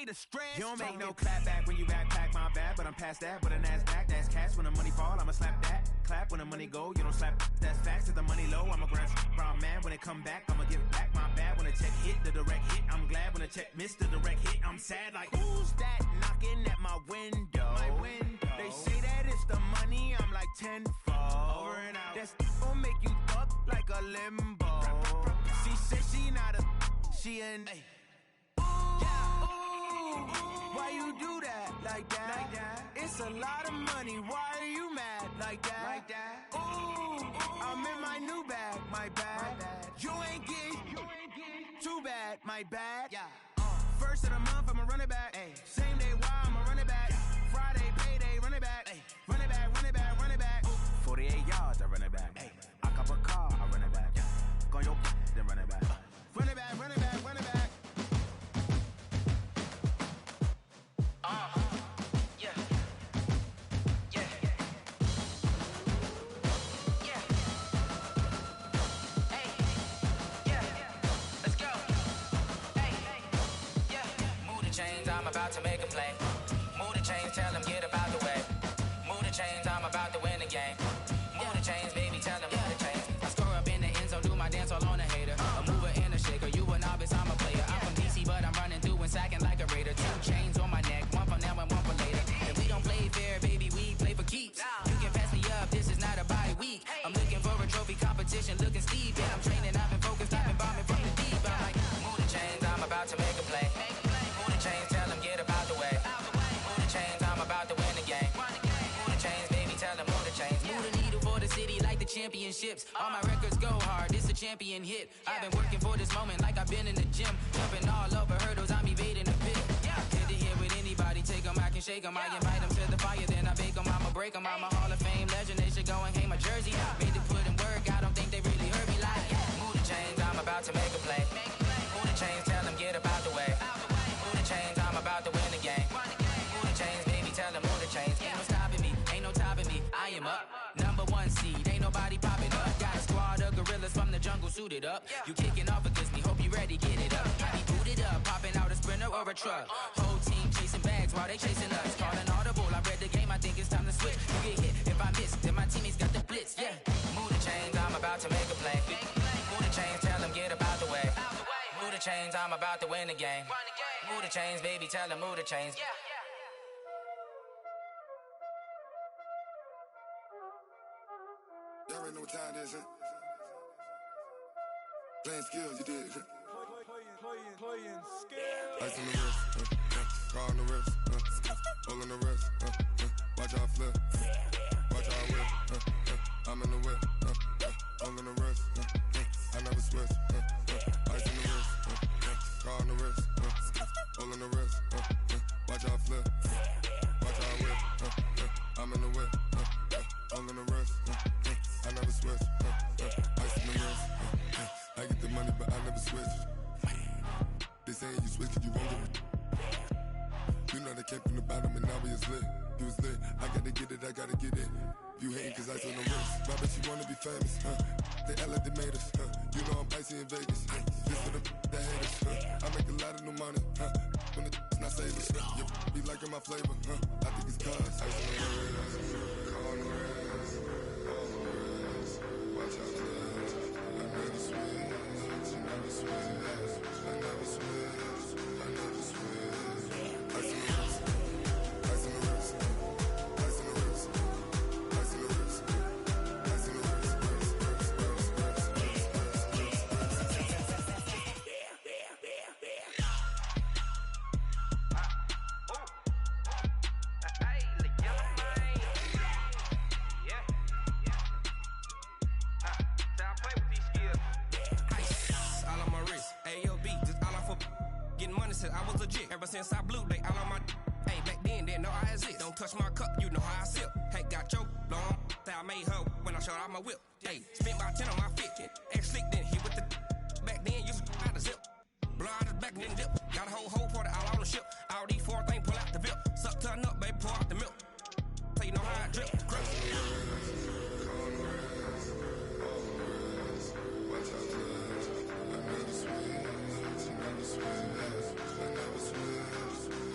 the stress. You don't make no clap back when you backpack, my bad. But I'm past that with a NASDAQ, that's cash. When the money fall, I'ma slap that. Clap when the money go, you don't slap. That's facts. If the money low, I'ma grab brown man. When it come back, I'ma give back my bad. When the check hit, the direct hit, I'm glad. When the check missed the direct hit, I'm sad. Like, who's that knocking at my window? They say that it's the money, I'm like tenfold. Over and out. That's gon' make you fuck like a limbo. She said she not a, she an. Why you do that like that? It's a lot of money. Why are you mad like that? Ooh, I'm in my new bag, my bad. You ain't get too bad, my bad. First of the month, I'ma run it back. Same day, why I'ma run it back. Friday, payday, run it back. Run it back, run it back, run it back. 48 yards, I run it back. I cop a car, I run it back. Go on your then run it back. Run it back, run it back, run it back. I'm about to make a play. Move the chains, tell them get up out the way. Move the chains, I'm about to win the game. Move the chains, baby, tell them move the chains. I score up in the end zone, do my dance all on a hater. A mover and a shaker, you a novice, I'm a player. I'm from DC, but I'm running through and sacking like a raider. 2 chains on my neck, one for now and one for later. And we don't play fair, baby, we play for keeps. You can pass me up, this is not a bye week. I'm looking for a trophy competition, looking steep. And I'm training, I've been focused, I've been bombing from the deep. I'm like, move the chains, I'm about to make a play. Move the chains, tell them get up out the way. Move the chains, I'm about to win the game. Move the chains, baby, tell them move the chains. Move the needle for the city like the championships. All my records go hard, this a champion hit. I've been working for this moment like I've been in the gym. Jumping all over hurdles, I'm evading the pit. Hit to hit with anybody, take them, I can shake them. I invite them to the fire, then I bake them, I'ma break them. I'm a Hall of Fame legend, they should go and hang my jersey. Made to put in work, I don't think they really heard me like. Move the chains, I'm about to make a play. Move the chains, tell them get up out the way. Move the chains, I'm about to win the game. Move the chains, baby, tell them move the chains. Ain't no stopping me, ain't no topping me. I am up, #1 seed, ain't nobody popping up. Got a squad of gorillas from the jungle suited up. You kicking off against me, hope you ready, get it up. I be booted up, popping out a sprinter or a truck. Whole team chasing bags while they chasing us. Calling audible, I read the game, I think it's time to switch. You get hit if I miss, then my teammates got the blitz. Move the chains, I'm about to make a play. Move the chains, tell them get up out the way. Move the chains, I'm about to win the game. Move the chains, baby, tell them move the chains. Y'all already know what time it is, huh? Playing skills, you did, huh? Playing skills. Ice on the wrist, car on the wrist, hole in the wrist, watch how I flip, watch how I whip, I'm in the whip, hole in the wrist, I never switch, ice on the wrist, car on the wrist, hole in the wrist, watch how I flip, watch how I whip, I'm in the whip, hole in the wrist, I never switch, ice in the wrist, I get the money but I never switch. They saying you switch 'cause you won't get it. You know they came from the bottom and now we is lit. You was lit, I gotta get it, I gotta get it. You hating 'cause ice on the wrist. I bet you wanna be famous, They act like they made us, You know I'm icy in Vegas, This for the that hate us, I make a lot of new money, When the not savers, You be liking my flavor, I think it's cause ice on the wrist, car on the wrist, all the wrist. Watch out, cuz I never switch, I never switch. I never switch, I never switch. Ice in the wrist, ice in the wrist, ice in the wrist, ice in the wrist, ice in the wrist, I was legit. Ever since I blew, they all on my. Hey, back then, didn't know I exist. Don't touch my cup, you know how I sip. Hey, got your long. I made her when I showed out my whip. Hey, spent about 10 on my fit. X slick, then hit with the. Back then, used to out the zip. Blow out his back, then dip. Got a whole party all on the ship. All these 4 things, pull out the VIP. Suck, turn up, baby, pour out the milk. So you know how I drip. Crush. Watch out, cuz I never switch, I never switch. I never switch,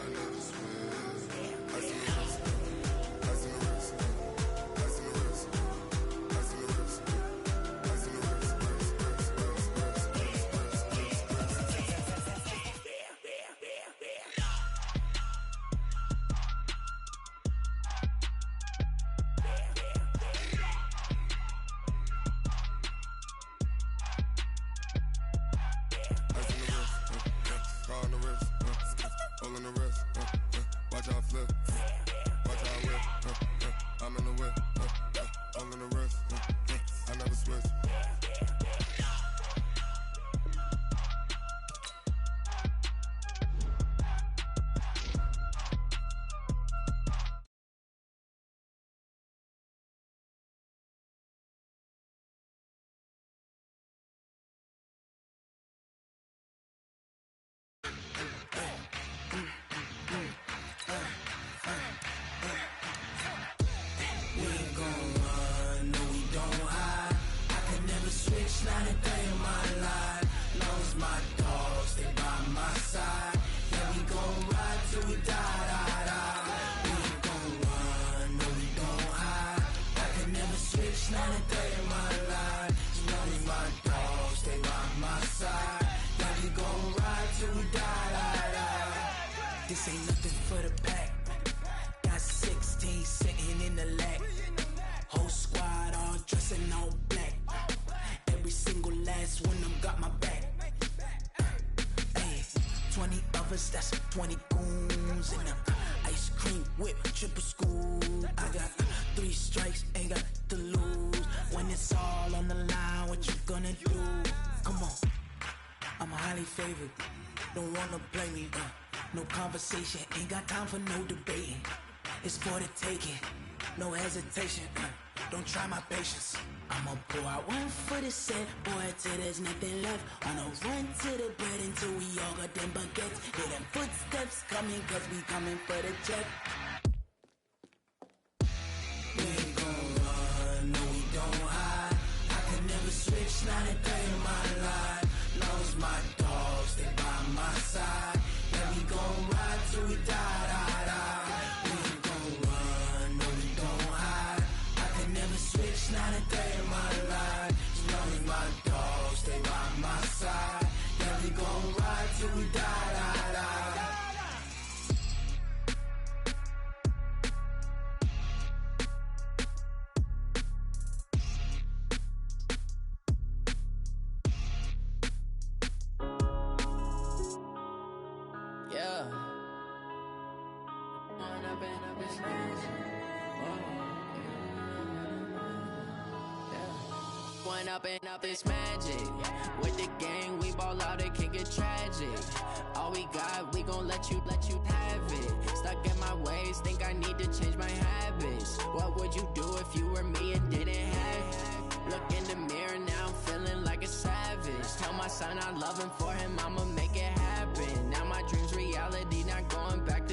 wrist, all in the wrist, watch how I flip, watch how I whip, I'm in the whip, all in the wrist, I never switch. Not a day in my life, long as my dogs stay by my side. Yeah, we gon' ride till we die, die, die. We ain't gon' run, no we gon' hide. I can never switch, not a day in my life, as long as my dogs stay by my side. Yeah, we gon' ride till we die, die, die. This ain't nothing for the pack. Got 16 sitting in the lap. Whole squad all dressed in all black. Every single last one of them got my back. Ay, 20 of us, that's 20 goons. And ice cream whip, triple scoop. I got 3 strikes, ain't got to lose. When it's all on the line, what you gonna do? Come on, I'm highly favored. Don't wanna play me, no conversation. Ain't got time for no debating. It's for the taking, no hesitation. Don't try my patience. I'ma pour out one for the set, boy, till there's nothing left. On a run to the bread until we all got them baguettes. Hear them footsteps coming, cause we coming for the check. We ain't gon' run, no we don't hide. I can never switch, not a day in my life. Long as my dogs stay by my side. Yeah, we gon' ride till we die, die, die. We ain't gon' run, no we don't hide. I can never switch, not a day in my life. As long as my dogs stay by my side. Yeah, we gon' ride till we die, die, die. Yeah. When I've been up this night. When up and up is magic. With the gang, we ball out, it can get tragic. All we got, we gon' let you have it. Stuck in my ways, think I need to change my habits. What would you do if you were me and didn't have it? Look in the mirror, now I'm feeling like a savage. Tell my son I love him, for him I'ma make it happen. Now my dream's reality, not going back to.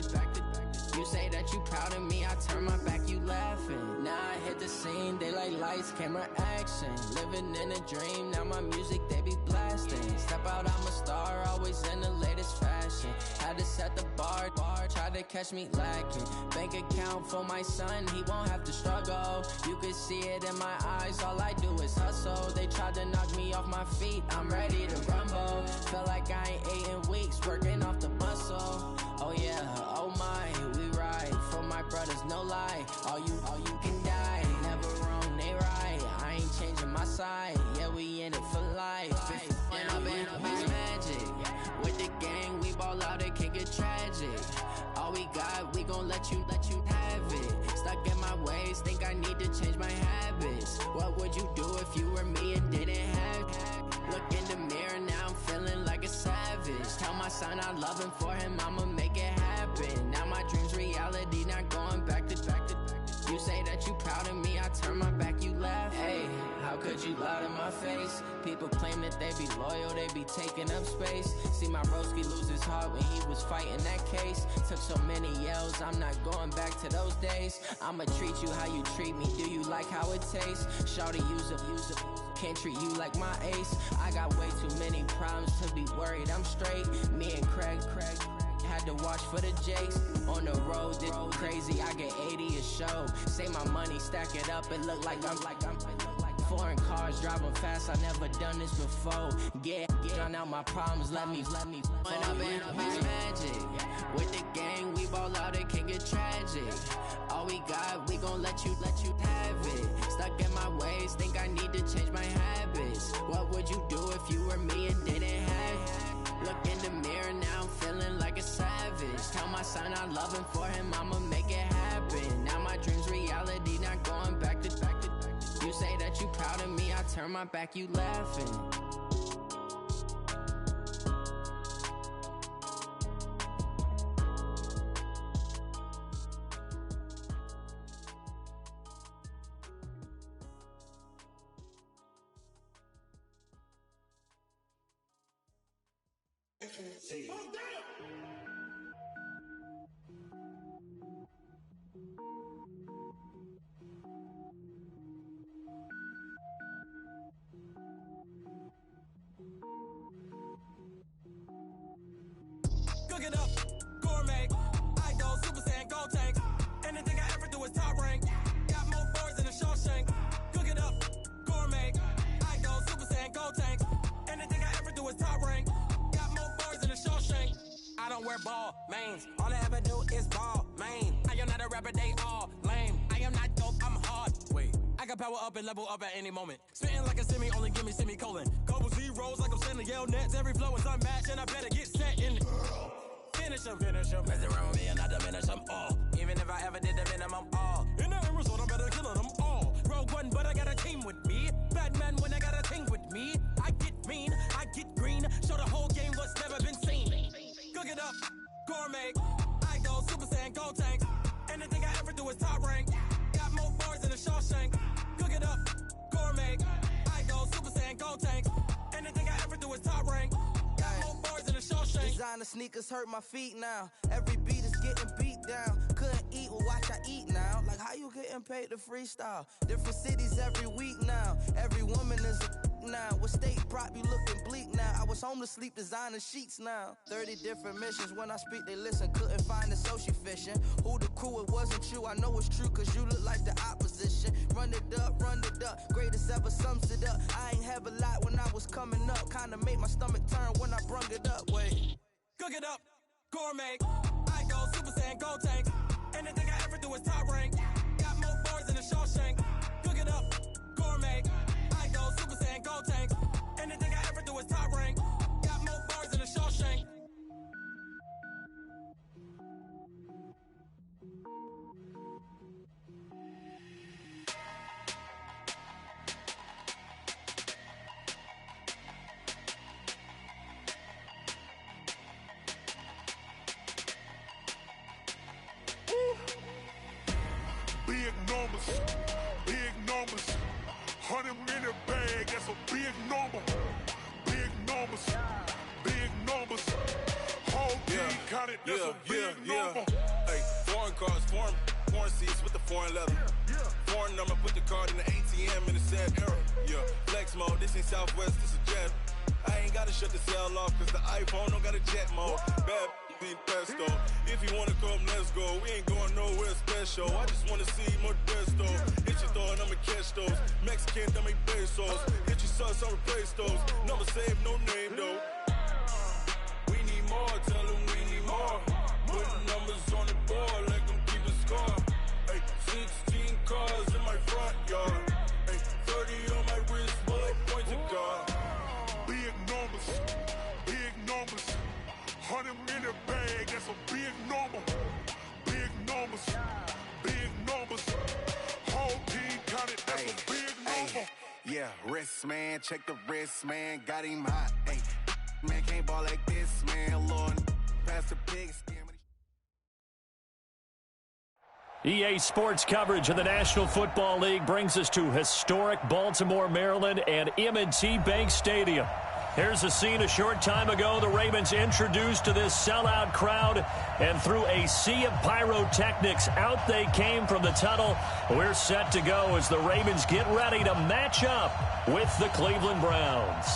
You say that you proud of me, I turn my back, you laughing. Now I hit the scene, daylight lights, camera action. Living in a dream, now my music, they be blasting. Step out, I'm a star, always in the latest fashion. Had to set the bar, try to catch me lacking. Bank account for my son, he won't have to struggle. You can see it in my eyes, all I do is hustle. They tried to knock me off my feet, I'm ready to rumble. Feel like I ain't ate in weeks, working off the muscle. Oh yeah, oh my, we ride for my brothers, no lie. All you can die, never wrong, they right. I ain't changing my side, yeah, we in it for life. When I've been up is magic. With the gang, we ball out, it can get tragic. All we got, we gon' let you have it. Stuck in my ways, think I need to change my habits. What would you do if you were me and didn't have it? Look in the mirror, now I'm feeling like a savage. Tell my son I love him, for him I'ma make it happen. Now my dream's reality, not going back to. You say that you proud of me, I turn my back, you laugh. Hey, how could you lie to my face? People claim that they be loyal, they be taking up space. See my broski lose his heart when he was fighting that case. Took so many yells, I'm not going back to those days. I'ma treat you how you treat me, do you like how it tastes? Shawty, use it. Can't treat you like my ace. I got way too many problems to be worried, I'm straight. Me and Craig had to watch for the Jakes. On the road, this crazy, I get 80 a show. Say my money, stack it up, it look like I'm foreign cars, driving fast, I never done this before. Get drown out my problems, let me. When I've been up is magic. With the gang, we ball out, it can get tragic. All we got, we gon' let you have it. Stuck in my ways, think I need to change my habits. What would you do if you were me and didn't have it? Look in the mirror, now I'm feeling sign out loving for him, I'ma make it happen. Now my dream's reality, not going back to. You say that you proud of me, I turn my back, you laughing. Cook it up, gourmet. I go Super Saiyan, gold tank. Anything I ever do is top rank. Got more bars than a Shawshank. Cook it up, gourmet. I go Super Saiyan, gold tank. Anything I ever do is top rank. Got more bars than a Shawshank. I don't wear ball mains. All I ever do is ball main. I am not a rapper, they all lame. I am not dope, I'm hard. Wait, I can power up and level up at any moment. Spitting like a semi, only give me semicolon. Couple zeros like I'm sending yell nets. Every flow is unmatched and I better get set in. Finish them. Mess around with me and I diminish them all. Even if I ever did the minimum all. In the end result, I'm better killing them all. Rogue One, but I got a team with me. Batman when I got a team with me. I get mean, I get green. Show the whole game what's never been seen. Cook it up, gourmet. I go Super Saiyan, gold tank. Anything I ever do is top rank. Got more bars than a Shawshank. Cook it up, gourmet. I go Super Saiyan, gold tank. Anything I ever do is top rank. Got more bars than a Shawshank. Designer sneakers hurt my feet now. Every beat is getting beat down. Couldn't eat, well watch I eat now. Like how you getting paid to freestyle? Different cities every week now. Every woman is a now. What state prop you looking bleak now? I was home to sleep designer sheets now. 30 different missions. When I speak they listen. Couldn't find it so she fishing. Who the crew, it wasn't you. I know it's true cause you look like the opposition. Run it up. Greatest ever sums it up. I ain't have a lot when I was coming up. Kinda made my stomach turn when I brung it up. Wait. Cook it up, gourmet. I go Super Saiyan, gold tank. Anything I ever do is top rank. Got more bars than a Shawshank. Cook it up, gourmet. I go Super Saiyan, gold tank. Anything I ever do is top rank. Got more bars than a Shawshank. Big numbers, 100 minute bag, that's a big number. Big numbers, whole team counted, that's a big number. Hey, foreign cars, foreign seats with the foreign leather. Foreign number, put the card in the ATM in the sad era. Yeah, flex mode, this ain't Southwest, this a jet. I ain't gotta shut the cell off, cause the iPhone don't got a jet mode. Bad be pesto. If you wanna come, let's go. We ain't going nowhere special. I just wanna see more desto. Hit your thought, I'ma catch those. Mexican, I make pesos. Hit your sus, I'll replace those. Number save, no name though. We need more, tell them we need more. Put numbers on the board, let them keep a score. Hey, 16 cars in my front yard. Hey, 30 on my wrist, bullet pointed car. Big numbers, 100 minute bag, that's a big number. Big numbers, whole team counted, that's a big number. Yeah, wrist man, check the wrist man, got him hot. Hey, man can't ball like this, man. Lord, pass the pig skin. EA Sports coverage of the National Football League brings us to historic Baltimore, Maryland, and M&T Bank Stadium. Here's a scene a short time ago. The Ravens introduced to this sellout crowd, and through a sea of pyrotechnics, out they came from the tunnel. We're set to go as the Ravens get ready to match up with the Cleveland Browns.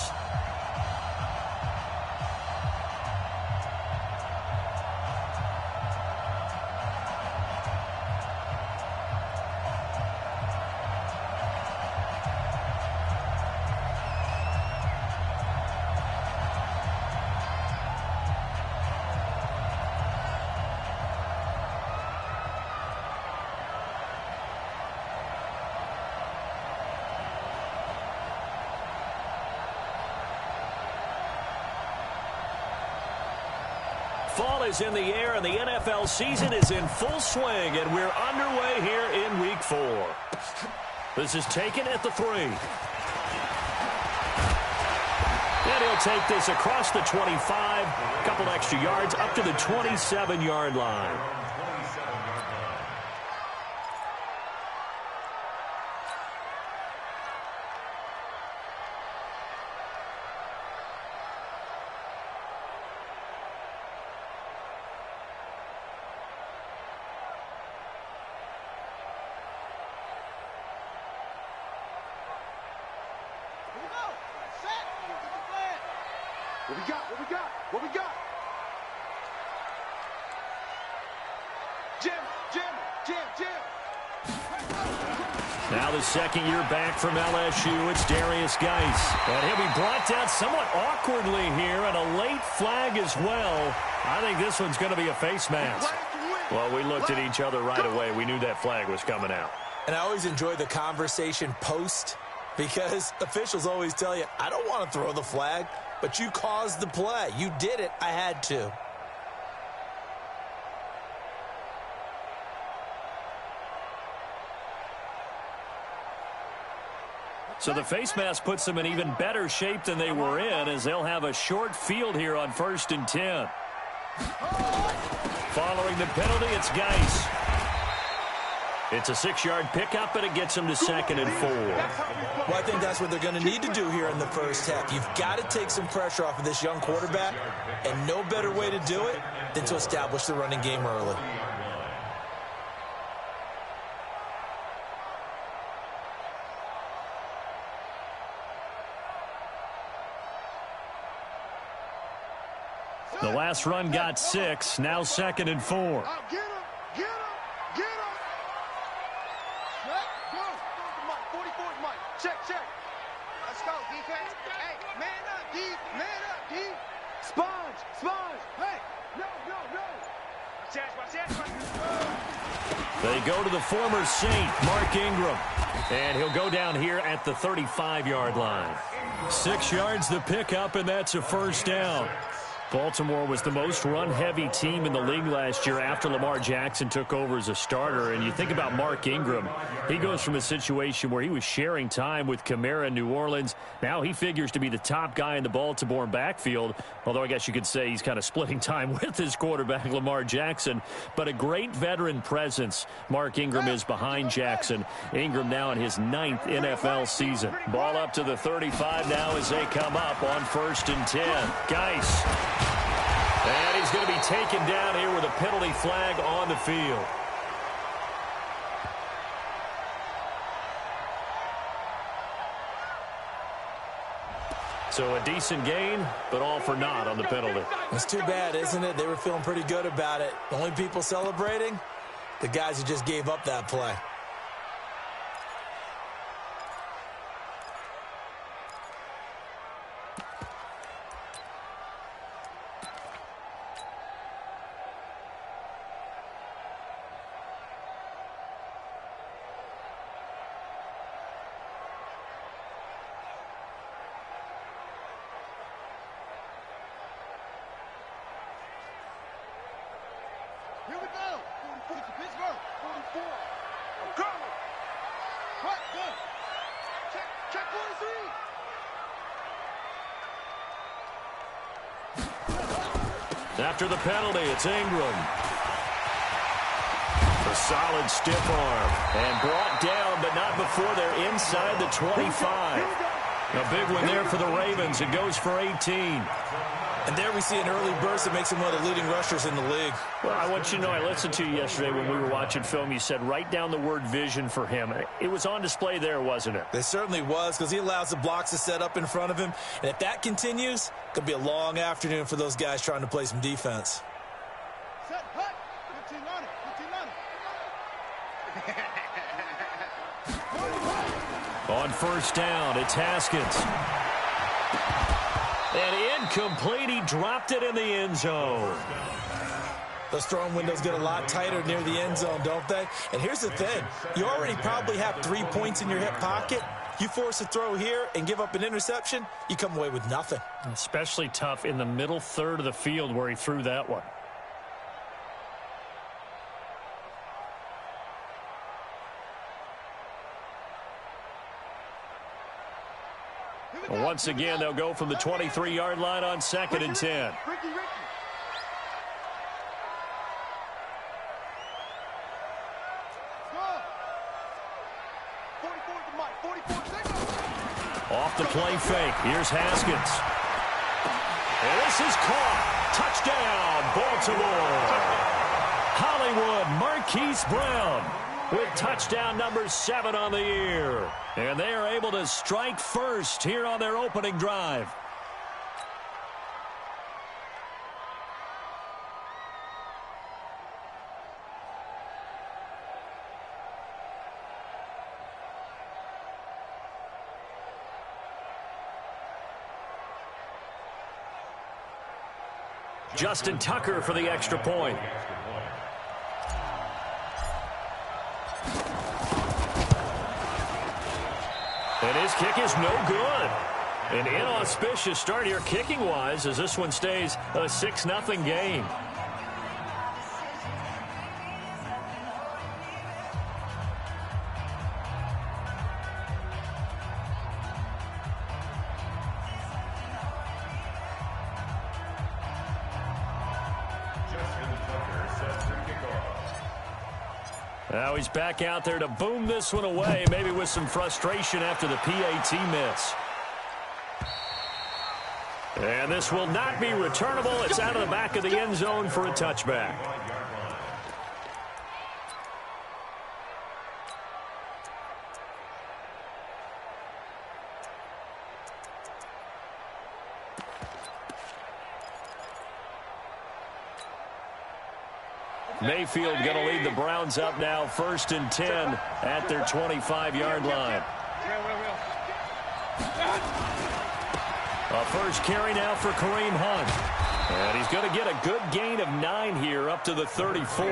Fall is in the air, and the NFL season is in full swing, and we're underway here in Week 4. This is taken at the 3. And he'll take this across the 25, a couple extra yards, up to the 27-yard line. What we got? Jim. Now the second year back from LSU, it's Darius Geis. And he'll be brought down somewhat awkwardly here, and a late flag as well. I think this one's going to be a face mask. Well, we looked at each other right away. We knew that flag was coming out. And I always enjoy the conversation post, because officials always tell you, I don't want to throw the flag, but you caused the play. You did it. I had to. So the face mask puts them in even better shape than they were in, as they'll have a short field here on 1st and 10. Following the penalty, it's Geis. It's a 6-yard pickup, and it gets them to 2nd and 4. Well, I think that's what they're going to need to do here in the first half. You've got to take some pressure off of this young quarterback, and no better way to do it than to establish the running game early. The last run got 6, now 2nd and 4. Get him. Check, go. 44 is Mike. Check. Let's go, defense. Hey, man up, D. Sponge. Hey, no. They go to the former Saint, Mark Ingram. And he'll go down here at the 35-yard line. 6 yards the pickup, and that's a first down. Baltimore was the most run-heavy team in the league last year after Lamar Jackson took over as a starter. And you think about Mark Ingram, he goes from a situation where he was sharing time with Kamara in New Orleans. Now he figures to be the top guy in the Baltimore backfield, although I guess you could say he's kind of splitting time with his quarterback, Lamar Jackson. But a great veteran presence, Mark Ingram is behind Jackson. Ingram now in his 9th NFL season. Ball up to the 35 now as they come up on 1st and 10. Geis. And he's going to be taken down here with a penalty flag on the field. So a decent gain, but all for naught on the penalty. It's too bad, isn't it? They were feeling pretty good about it. The only people celebrating, the guys who just gave up that play. Here we go. 44 to Pittsburgh. 44. I'm coming. Cut, good. Check 43. After the penalty, it's Ingram. A solid stiff arm. And brought down, but not before they're inside the 25. A big one there for the Ravens. It goes for 18. And there we see an early burst that makes him one of the leading rushers in the league. Well, I want you to know, I listened to you yesterday when we were watching film. You said write down the word vision for him. It was on display there, wasn't it? It certainly was, because he allows the blocks to set up in front of him. And if that continues, it could be a long afternoon for those guys trying to play some defense. Set, hut. 15 on it. 15 on it. On first down, it's Haskins. And incomplete, he dropped it in the end zone. Those throwing windows get a lot tighter near the end zone, don't they? And here's the thing. You already probably have 3 points in your hip pocket. You force a throw here and give up an interception, you come away with nothing. Especially tough in the middle third of the field where he threw that one. Once again, they'll go from the 23-yard line on 2nd and 10. Off the play fake. Here's Haskins. And this is caught. Touchdown, Baltimore. Hollywood Marquise Brown with touchdown number 7 on the year. And they are able to strike first here on their opening drive. Justin Tucker for the extra point. And his kick is no good. An inauspicious start here kicking-wise as this one stays a 6-0 game. Now he's back out there to boom this one away, maybe with some frustration after the PAT miss. And this will not be returnable. It's out of the back of the end zone for a touchback. Mayfield going to lead the Browns up now, 1st and 10 at their 25-yard line. A first carry now for Kareem Hunt. And he's going to get a good gain of 9 here up to the 34.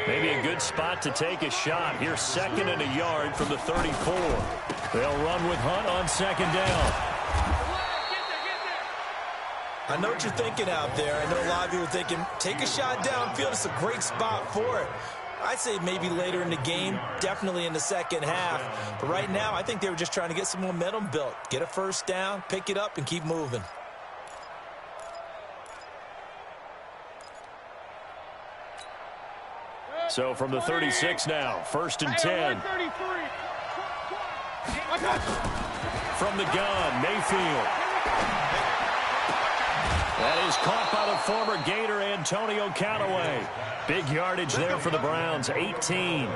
Maybe a good spot to take a shot. Here's 2nd and a yard from the 34. They'll run with Hunt on 2nd down. I know what you're thinking out there. I know a lot of you are thinking, take a shot downfield. It's a great spot for it. I'd say maybe later in the game, definitely in the second half. But right now, I think they were just trying to get some momentum built. Get a first down, pick it up, and keep moving. So from the 36 now, 1st and 10. From the gun, Mayfield. That is caught by the former Gator, Antonio Callaway. Big yardage there for the Browns, 18.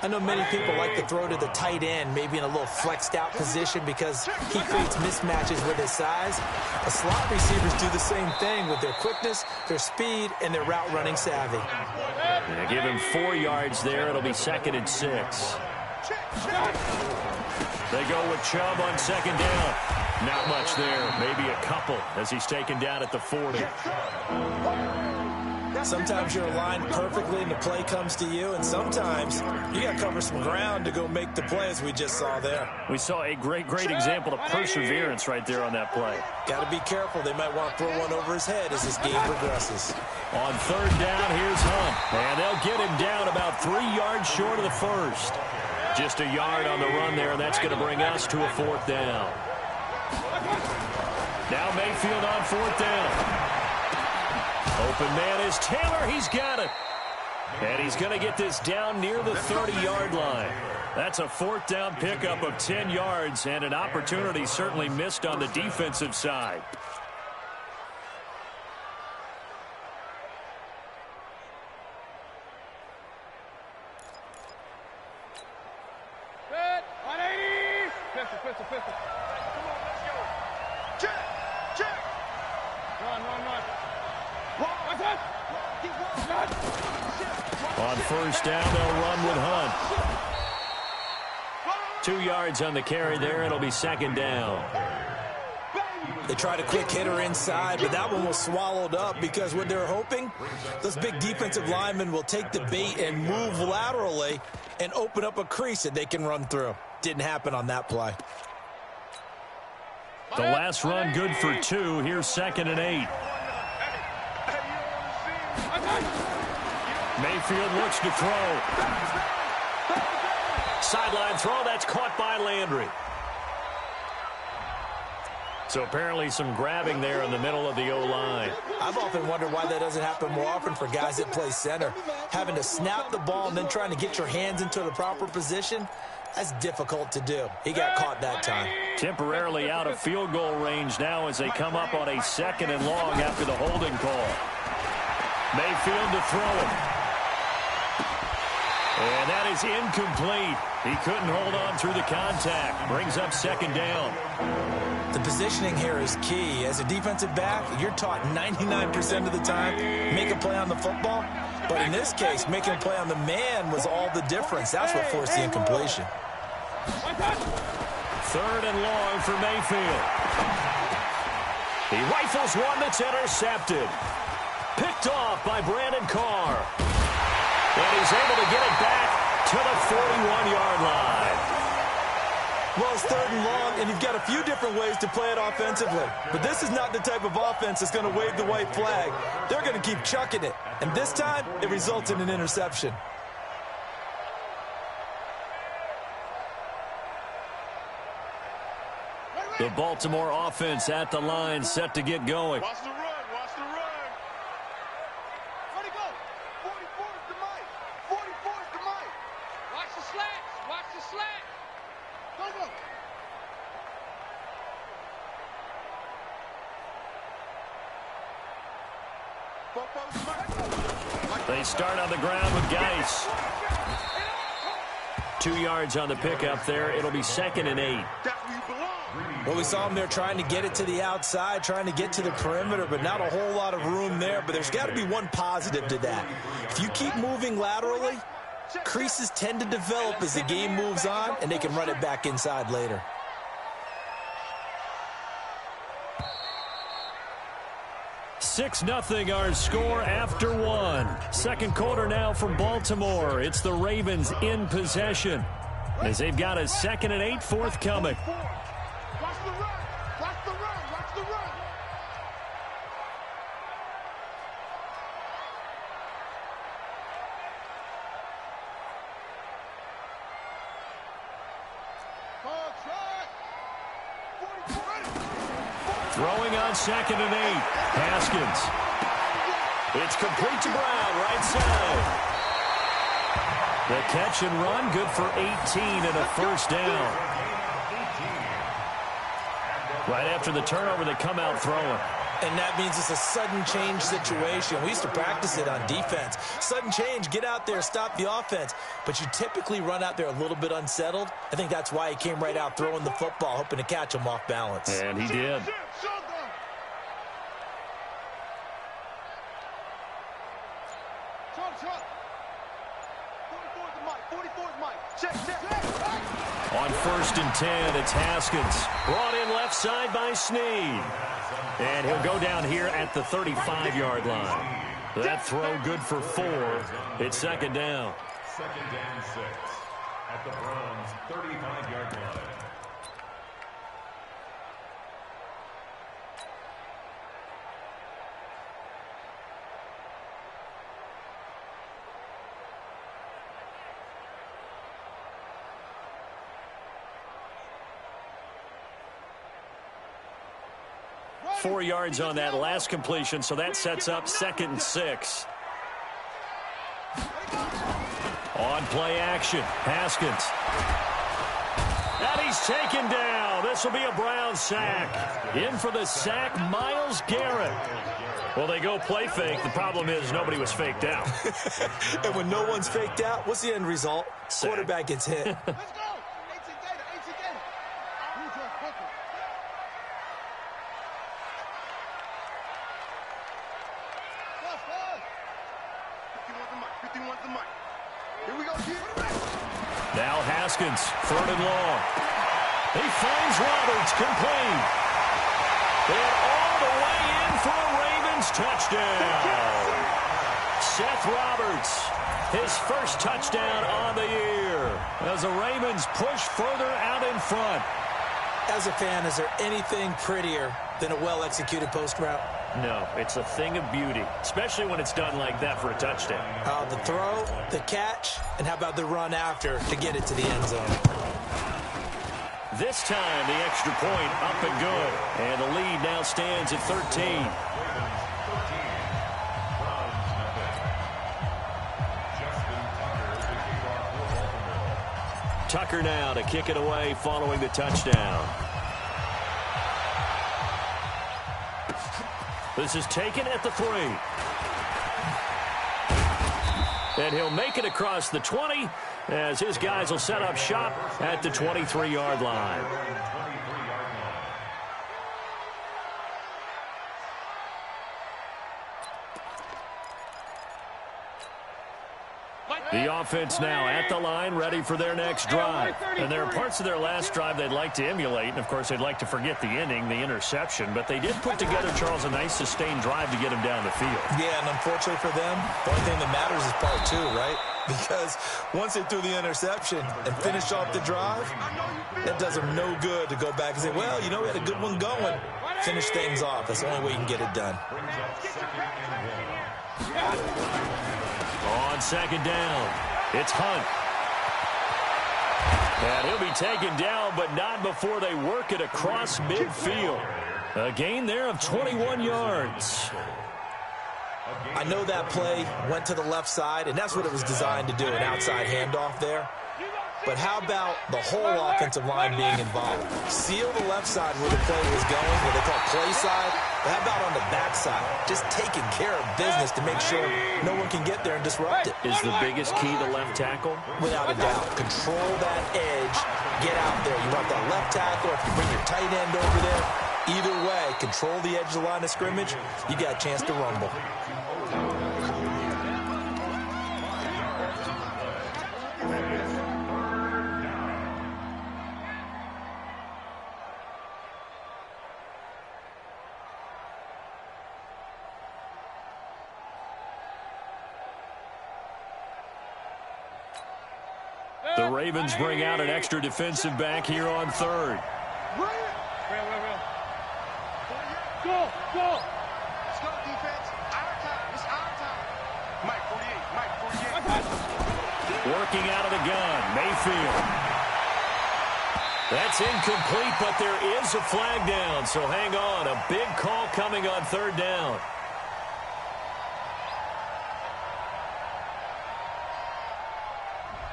I know many people like to throw to the tight end, maybe in a little flexed out position because he creates mismatches with his size. The slot receivers do the same thing with their quickness, their speed, and their route running savvy. They give him 4 yards there. It'll be 2nd and 6. They go with Chubb on 2nd down. Not much there, maybe a couple as he's taken down at the 40. Sometimes you're aligned perfectly and the play comes to you, and sometimes you got to cover some ground to go make the play, as we just saw there. We saw a great example of perseverance right there on that play. Got to be careful. They might want to throw one over his head as this game progresses. On 3rd down, here's Hunt. And they'll get him down about 3 yards short of the first. Just a yard on the run there, and that's going to bring us to a 4th down. Now Mayfield on 4th down. Open man is Taylor. He's got it. And he's going to get this down near the 30-yard line. That's a 4th down pickup of 10 yards and an opportunity certainly missed on the defensive side. On 1st down, they'll run with Hunt. 2 yards on the carry there. It'll be 2nd down. They tried a quick hitter inside, but that one was swallowed up because what they're hoping, those big defensive linemen will take the bait and move laterally and open up a crease that they can run through. Didn't happen on that play. The last run good for 2. Here's 2nd and 8. Mayfield looks to throw. Sideline throw, that's caught by Landry. So apparently some grabbing there in the middle of the O-line. I've often wondered why that doesn't happen more often for guys that play center. Having to snap the ball and then trying to get your hands into the proper position, that's difficult to do. He got caught that time. Temporarily out of field goal range now as they come up on a 2nd and long after the holding call. Mayfield to throw it. And that is incomplete. He couldn't hold on through the contact. Brings up 2nd down. The positioning here is key. As a defensive back, you're taught 99% of the time, make a play on the football. But in this case, making a play on the man was all the difference. That's what forced the incompletion. 3rd and long for Mayfield. He rifles one that's intercepted. Picked off by Brandon Carr. And he's able to get it back to the 41-yard line. Well, it's 3rd and long, and you've got a few different ways to play it offensively. But this is not the type of offense that's going to wave the white flag. They're going to keep chucking it. And this time, it results in an interception. The Baltimore offense at the line, set to get going. Watch the run. Watch the run. Where'd he go? 44 is the mic. 44 is the mic. Watch the slats. Watch the slats. Go, go. They start on the ground with Geis. 2 yards on the pickup there. It'll be 2nd and 8. Well, we saw him there trying to get it to the outside, trying to get to the perimeter, but not a whole lot of room there. But there's got to be one positive to that. If you keep moving laterally, creases tend to develop as the game moves on, and they can run it back inside later. Six 0 our score after one. Second quarter now from Baltimore. It's the Ravens in possession as they've got a 2nd and 8 forthcoming. Watch the run. Watch the run. Watch the run. Throwing on 2nd and 8. Haskins. It's complete to Brown, right side. The catch and run, good for 18 and a first down. Right after the turnover, they come out throwing. And that means it's a sudden change situation. We used to practice it on defense. Sudden change, get out there, stop the offense. But you typically run out there a little bit unsettled. I think that's why he came right out throwing the football, hoping to catch him off balance. And he did. On 1st and 10, it's Haskins. Brought in left side by Snead. And he'll go down here at the 35-yard line. That throw good for 4. It's 2nd down. 2nd and 6 at the Browns' 35-yard line. Four yards on that last completion, so that sets up 2nd and 6. On play action, Haskins. And he's taken down. This will be a Brown sack. In for the sack, Myles Garrett. Well, they go play fake. The problem is nobody was faked out. And when no one's faked out, what's the end result? Sack. Quarterback gets hit. Let's go. 18 Gator, 18 Gator. Now Haskins, 3rd and long. He finds Roberts, complete. And all the way in for a Ravens touchdown. Seth Roberts, his first touchdown on the year as the Ravens push further out in front. As a fan, is there anything prettier than a well-executed post route? No, it's a thing of beauty, especially when it's done like that for a touchdown. The throw, the catch, and how about the run after to get it to the end zone? This time, the extra point up and good. And the lead now stands at 13. Tucker now to kick it away following the touchdown. This is taken at the 3. And he'll make it across the 20 as his guys will set up shop at the 23-yard line. The offense now at the line, ready for their next drive. And there are parts of their last drive they'd like to emulate. And, of course, they'd like to forget the inning, the interception. But they did put together, Charles, a nice sustained drive to get him down the field. Yeah, and unfortunately for them, the only thing that matters is part 2, right? Because once they threw the interception and finished off the drive, that does them no good to go back and say, well, you know, we had a good one going. Finish things off. That's the only way you can get it done. On second down, it's Hunt. And he'll be taken down, but not before they work it across midfield. A gain there of 21 yards. I know that play went to the left side, and that's what it was designed to do, an outside handoff there. But how about the whole offensive line being involved? Seal the left side where the play was going, what they call play side. But how about on the back side? Just taking care of business to make sure no one can get there and disrupt it. Is the biggest key the left tackle? Without a doubt. Control that edge. Get out there. You want that left tackle. If you bring your tight end over there, either way, control the edge of the line of scrimmage, you got a chance to rumble. The Ravens bring out an extra defensive back here on 3rd. Go! Let's go, defense. Our time. It's our time. Mike 48. Working out of the gun, Mayfield. That's incomplete, but there is a flag down, so hang on. A big call coming on 3rd down.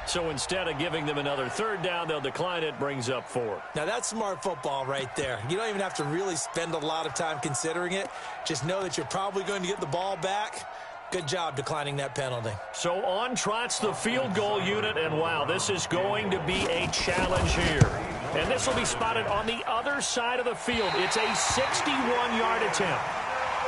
So instead of giving them another 3rd down, they'll decline it, brings up 4. Now, that's smart football right there. You don't even have to really spend a lot of time considering it. Just know that you're probably going to get the ball back. Good job declining that penalty. So on trots the field goal unit, and wow, this is going to be a challenge here. And this will be spotted on the other side of the field. It's a 61-yard attempt.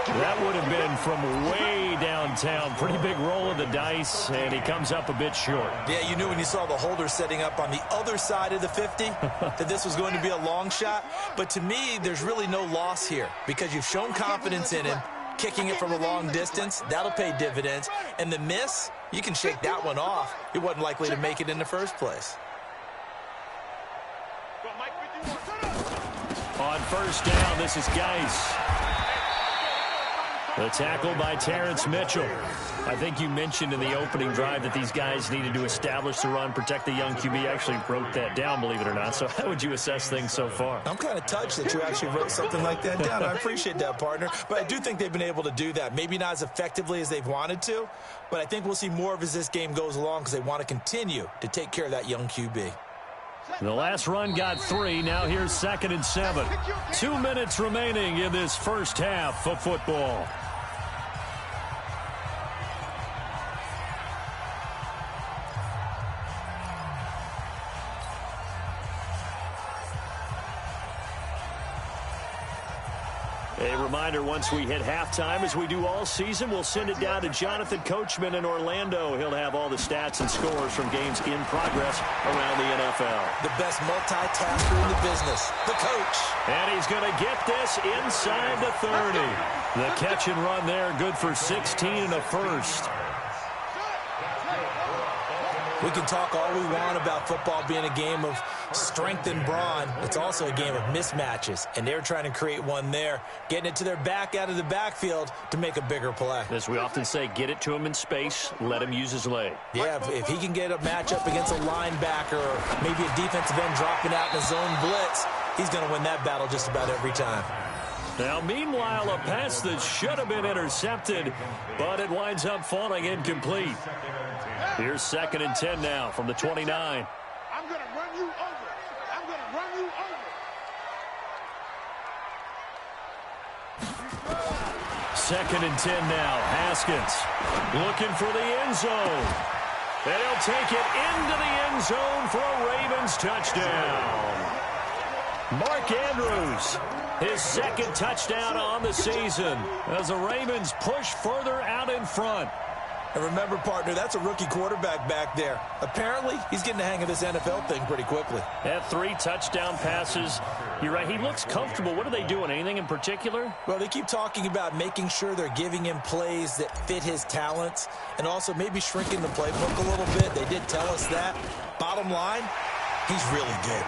That would have been from way downtown. Pretty big roll of the dice, and he comes up a bit short. Yeah, you knew when you saw the holder setting up on the other side of the 50 that this was going to be a long shot. But to me, there's really no loss here because you've shown confidence in him. Kicking it from a long distance, that'll pay dividends. And the miss, you can shake that one off. He wasn't likely to make it in the first place. On 1st down, this is Geis. The tackle by Terrence Mitchell. I think you mentioned in the opening drive that these guys needed to establish the run, protect the young QB. I actually wrote that down, believe it or not. So how would you assess things so far? I'm kind of touched that you actually wrote something like that down. I appreciate that, partner. But I do think they've been able to do that. Maybe not as effectively as they've wanted to, but I think we'll see more of as this game goes along because they want to continue to take care of that young QB. The last run got 3. Now here's 2nd and 7. 2 minutes remaining in this first half of football. A reminder, once we hit halftime, as we do all season, we'll send it down to Jonathan Coachman in Orlando. He'll have all the stats and scores from games in progress around the NFL. The best multitasker in the business, the coach. And he's going to get this inside the 30. The catch and run there, good for 16 and a first. We can talk all we want about football being a game of strength and brawn. It's also a game of mismatches, and they're trying to create one there, getting it to their back out of the backfield to make a bigger play. As we often say, get it to him in space, let him use his leg. Yeah, if he can get a matchup against a linebacker or maybe a defensive end dropping out in a zone blitz, he's going to win that battle just about every time. Now, meanwhile, a pass that should have been intercepted, but it winds up falling incomplete. Here's 2nd and 10 now from the 29. I'm going to run you over. I'm going to run you over. 2nd and 10 now. Haskins looking for the end zone. And he'll take it into the end zone for a Ravens touchdown. Mark Andrews, his 2nd touchdown on the season as the Ravens push further out in front. And remember, partner, that's a rookie quarterback back there. Apparently, he's getting the hang of this NFL thing pretty quickly. Had 3 touchdown passes. You're right, he looks comfortable. What are they doing? Anything in particular? Well, they keep talking about making sure they're giving him plays that fit his talents and also maybe shrinking the playbook a little bit. They did tell us that. Bottom line, he's really good.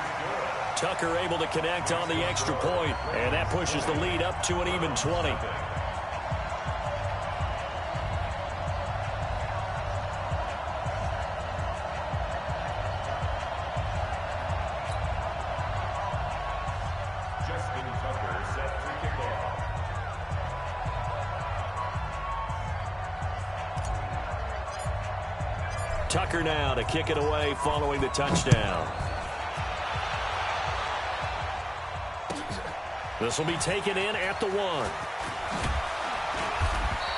Tucker able to connect on the extra point, and that pushes the lead up to an even 20. Tucker now to kick it away following the touchdown. This will be taken in at the 1.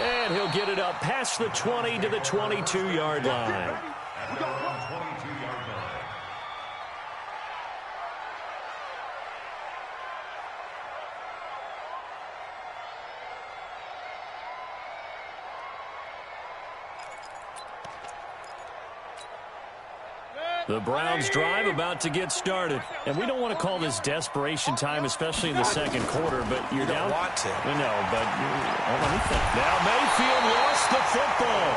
And he'll get it up past the 20 to the 22-yard line. The Browns drive about to get started. And we don't want to call this desperation time, especially in the second quarter, but you're down. You don't want to. No, but let me think. Now Mayfield lost the football.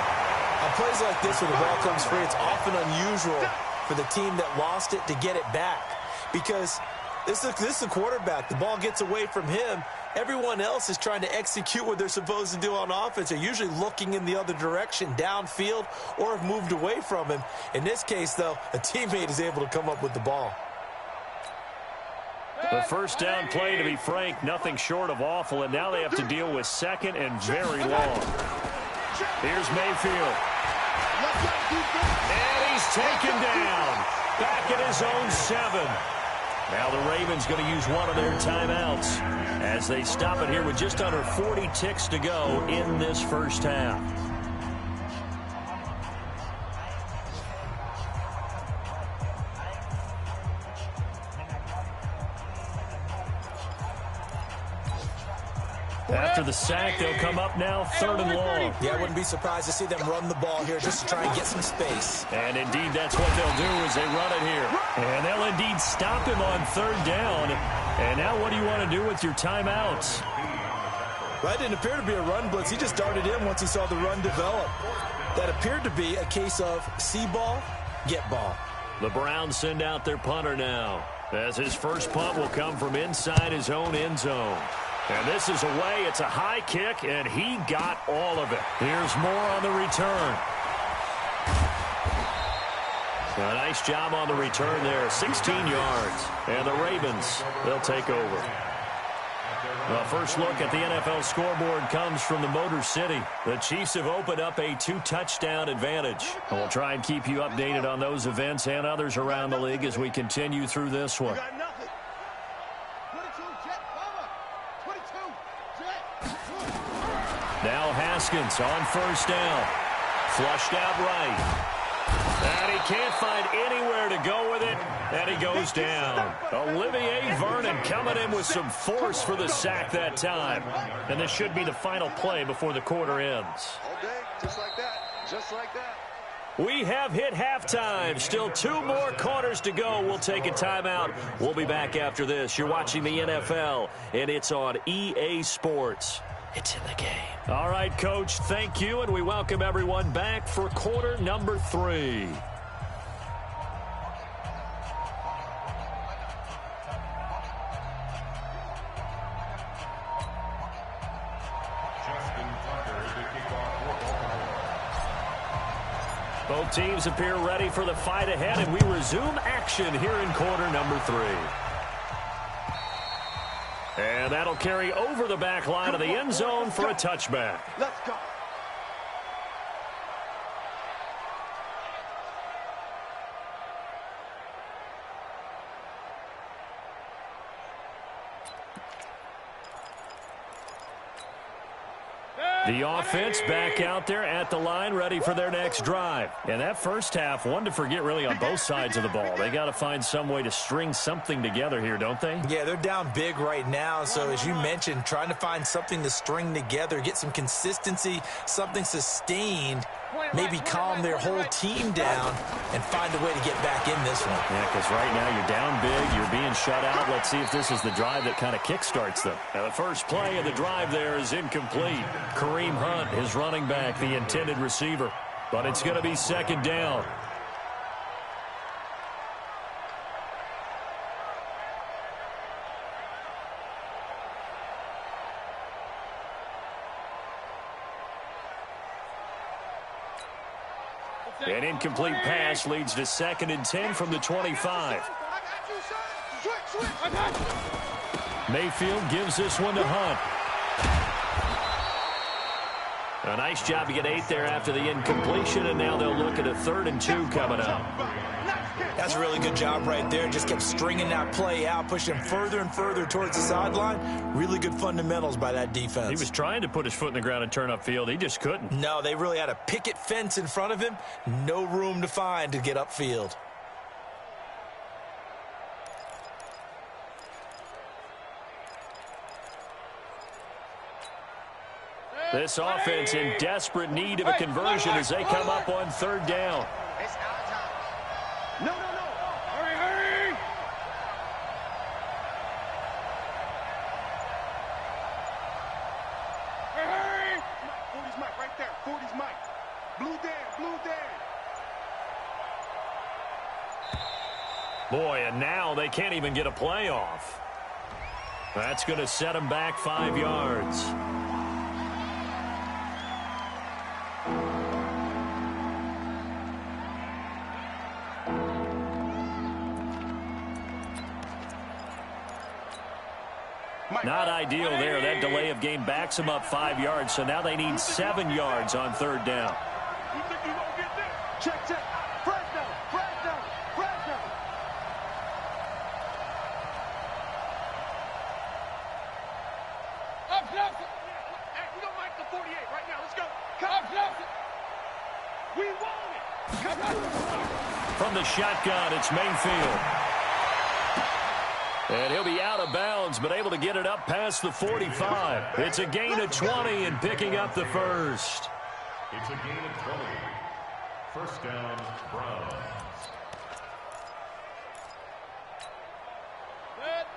On plays like this where the ball comes free, it's often unusual for the team that lost it to get it back. Because this is a quarterback. The ball gets away from him. Everyone else is trying to execute what they're supposed to do on offense. They're usually looking in the other direction, downfield, or have moved away from him. In this case, though, a teammate is able to come up with the ball. The first down play, to be frank, nothing short of awful, and now they have to deal with 2nd and very long. Here's Mayfield. And he's taken down. Back at his own 7. Now the Ravens going to use one of their timeouts as they stop it here with just under 40 ticks to go in this first half. After the sack, they'll come up now 3rd and long. Yeah, I wouldn't be surprised to see them run the ball here just to try and get some space. And indeed, that's what they'll do as they run it here. And they'll indeed stop him on 3rd down. And now what do you want to do with your timeouts? Well, it didn't appear to be a run blitz. He just darted in once he saw the run develop. That appeared to be a case of see ball, get ball. The Browns send out their punter now, as his first punt will come from inside his own end zone. And this is away. It's a high kick, and he got all of it. Here's more on the return. A nice job on the return there. 16 yards. And the Ravens, they'll take over. The first look at the NFL scoreboard comes from the Motor City. The Chiefs have opened up a 2-touchdown advantage. And we'll try and keep you updated on those events and others around the league as we continue through this one. Now Haskins on 1st down. Flushed out right. And he can't find anywhere to go with it. And he goes down. Olivier Vernon coming in with some force for the sack that time. And this should be the final play before the quarter ends. All day, just like that. Just like that. We have hit halftime. Still 2 more quarters to go. We'll take a timeout. We'll be back after this. You're watching the NFL, and it's on EA Sports. It's in the game. All right, Coach, thank you, and we welcome everyone back for quarter number 3. Both teams appear ready for the fight ahead, and we resume action here in quarter number 3. And that'll carry over the back line of the end zone for a touchback. Let's go. The offense back out there at the line, ready for their next drive. And that first half, one to forget really on both sides of the ball. They got to find some way to string something together here, don't they? Yeah, they're down big right now. So as you mentioned, trying to find something to string together, get some consistency, something sustained, maybe calm their whole team down and find a way to get back in this one. Yeah, because right now you're down big, you're being shut out. Let's see if this is the drive that kind of kickstarts them. Now the first play of the drive there is incomplete. Kareem Hunt, his running back, the intended receiver. But it's going to be second down. An incomplete pass leads to 2nd and 10 from the 25. Mayfield gives this one to Hunt. A nice job to get 8 there after the incompletion, and now they'll look at a 3rd and 2 coming up. That's a really good job right there. Just kept stringing that play out, pushing him further and further towards the sideline. Really good fundamentals by that defense. He was trying to put his foot in the ground and turn upfield. He just couldn't. No, they really had a picket fence in front of him. No room to find to get upfield. This offense in desperate need of a conversion as they come up on 3rd down. It's our time. No. Hurry. Hurry. 40's Mike right there. 40's Mike. Blue Dan. Boy, and now they can't even get a play off. That's going to set them back 5 yards. Not ideal there. That delay of game backs them up 5 yards, so now they need 7 yards on 3rd down. You think you gonna get this? Check. Fresno. Up, Nelson. Hey, we don't like the 48 right now. Let's go. Up, Nelson. We want it. From the shotgun, it's Mayfield. And he'll be out of bounds, but able to get it up past the 45. It's a gain of 20 and picking up the first. It's a gain of 20. First down, Browns.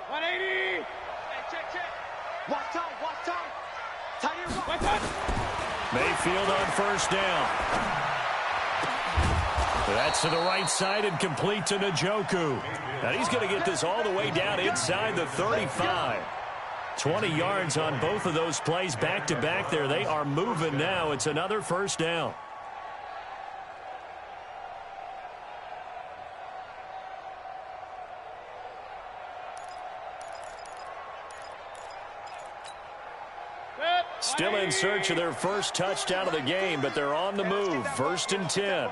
180. Hey, check. Watch time. Tight end, watch time. Mayfield on first down. That's to the right side and complete to Njoku. And he's going to get this all the way down inside the 35. 20 yards on both of those plays back-to-back there. They are moving now. It's another first down. Still in search of their first touchdown of the game, but they're on the move. 1st and 10.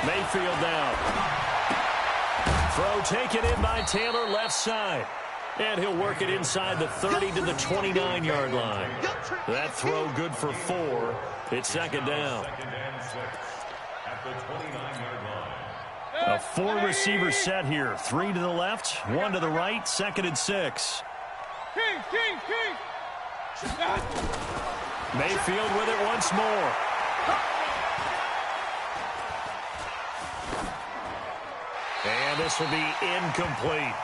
Mayfield down. Throw taken in by Taylor, left side. And he'll work it inside the 30 to the 29-yard line. That throw good for 4. It's 2nd down. At the 29-yard line. A 4-receiver set here. 3 to the left, 1 to the right, 2nd and 6. Mayfield with it once more. And this will be incomplete.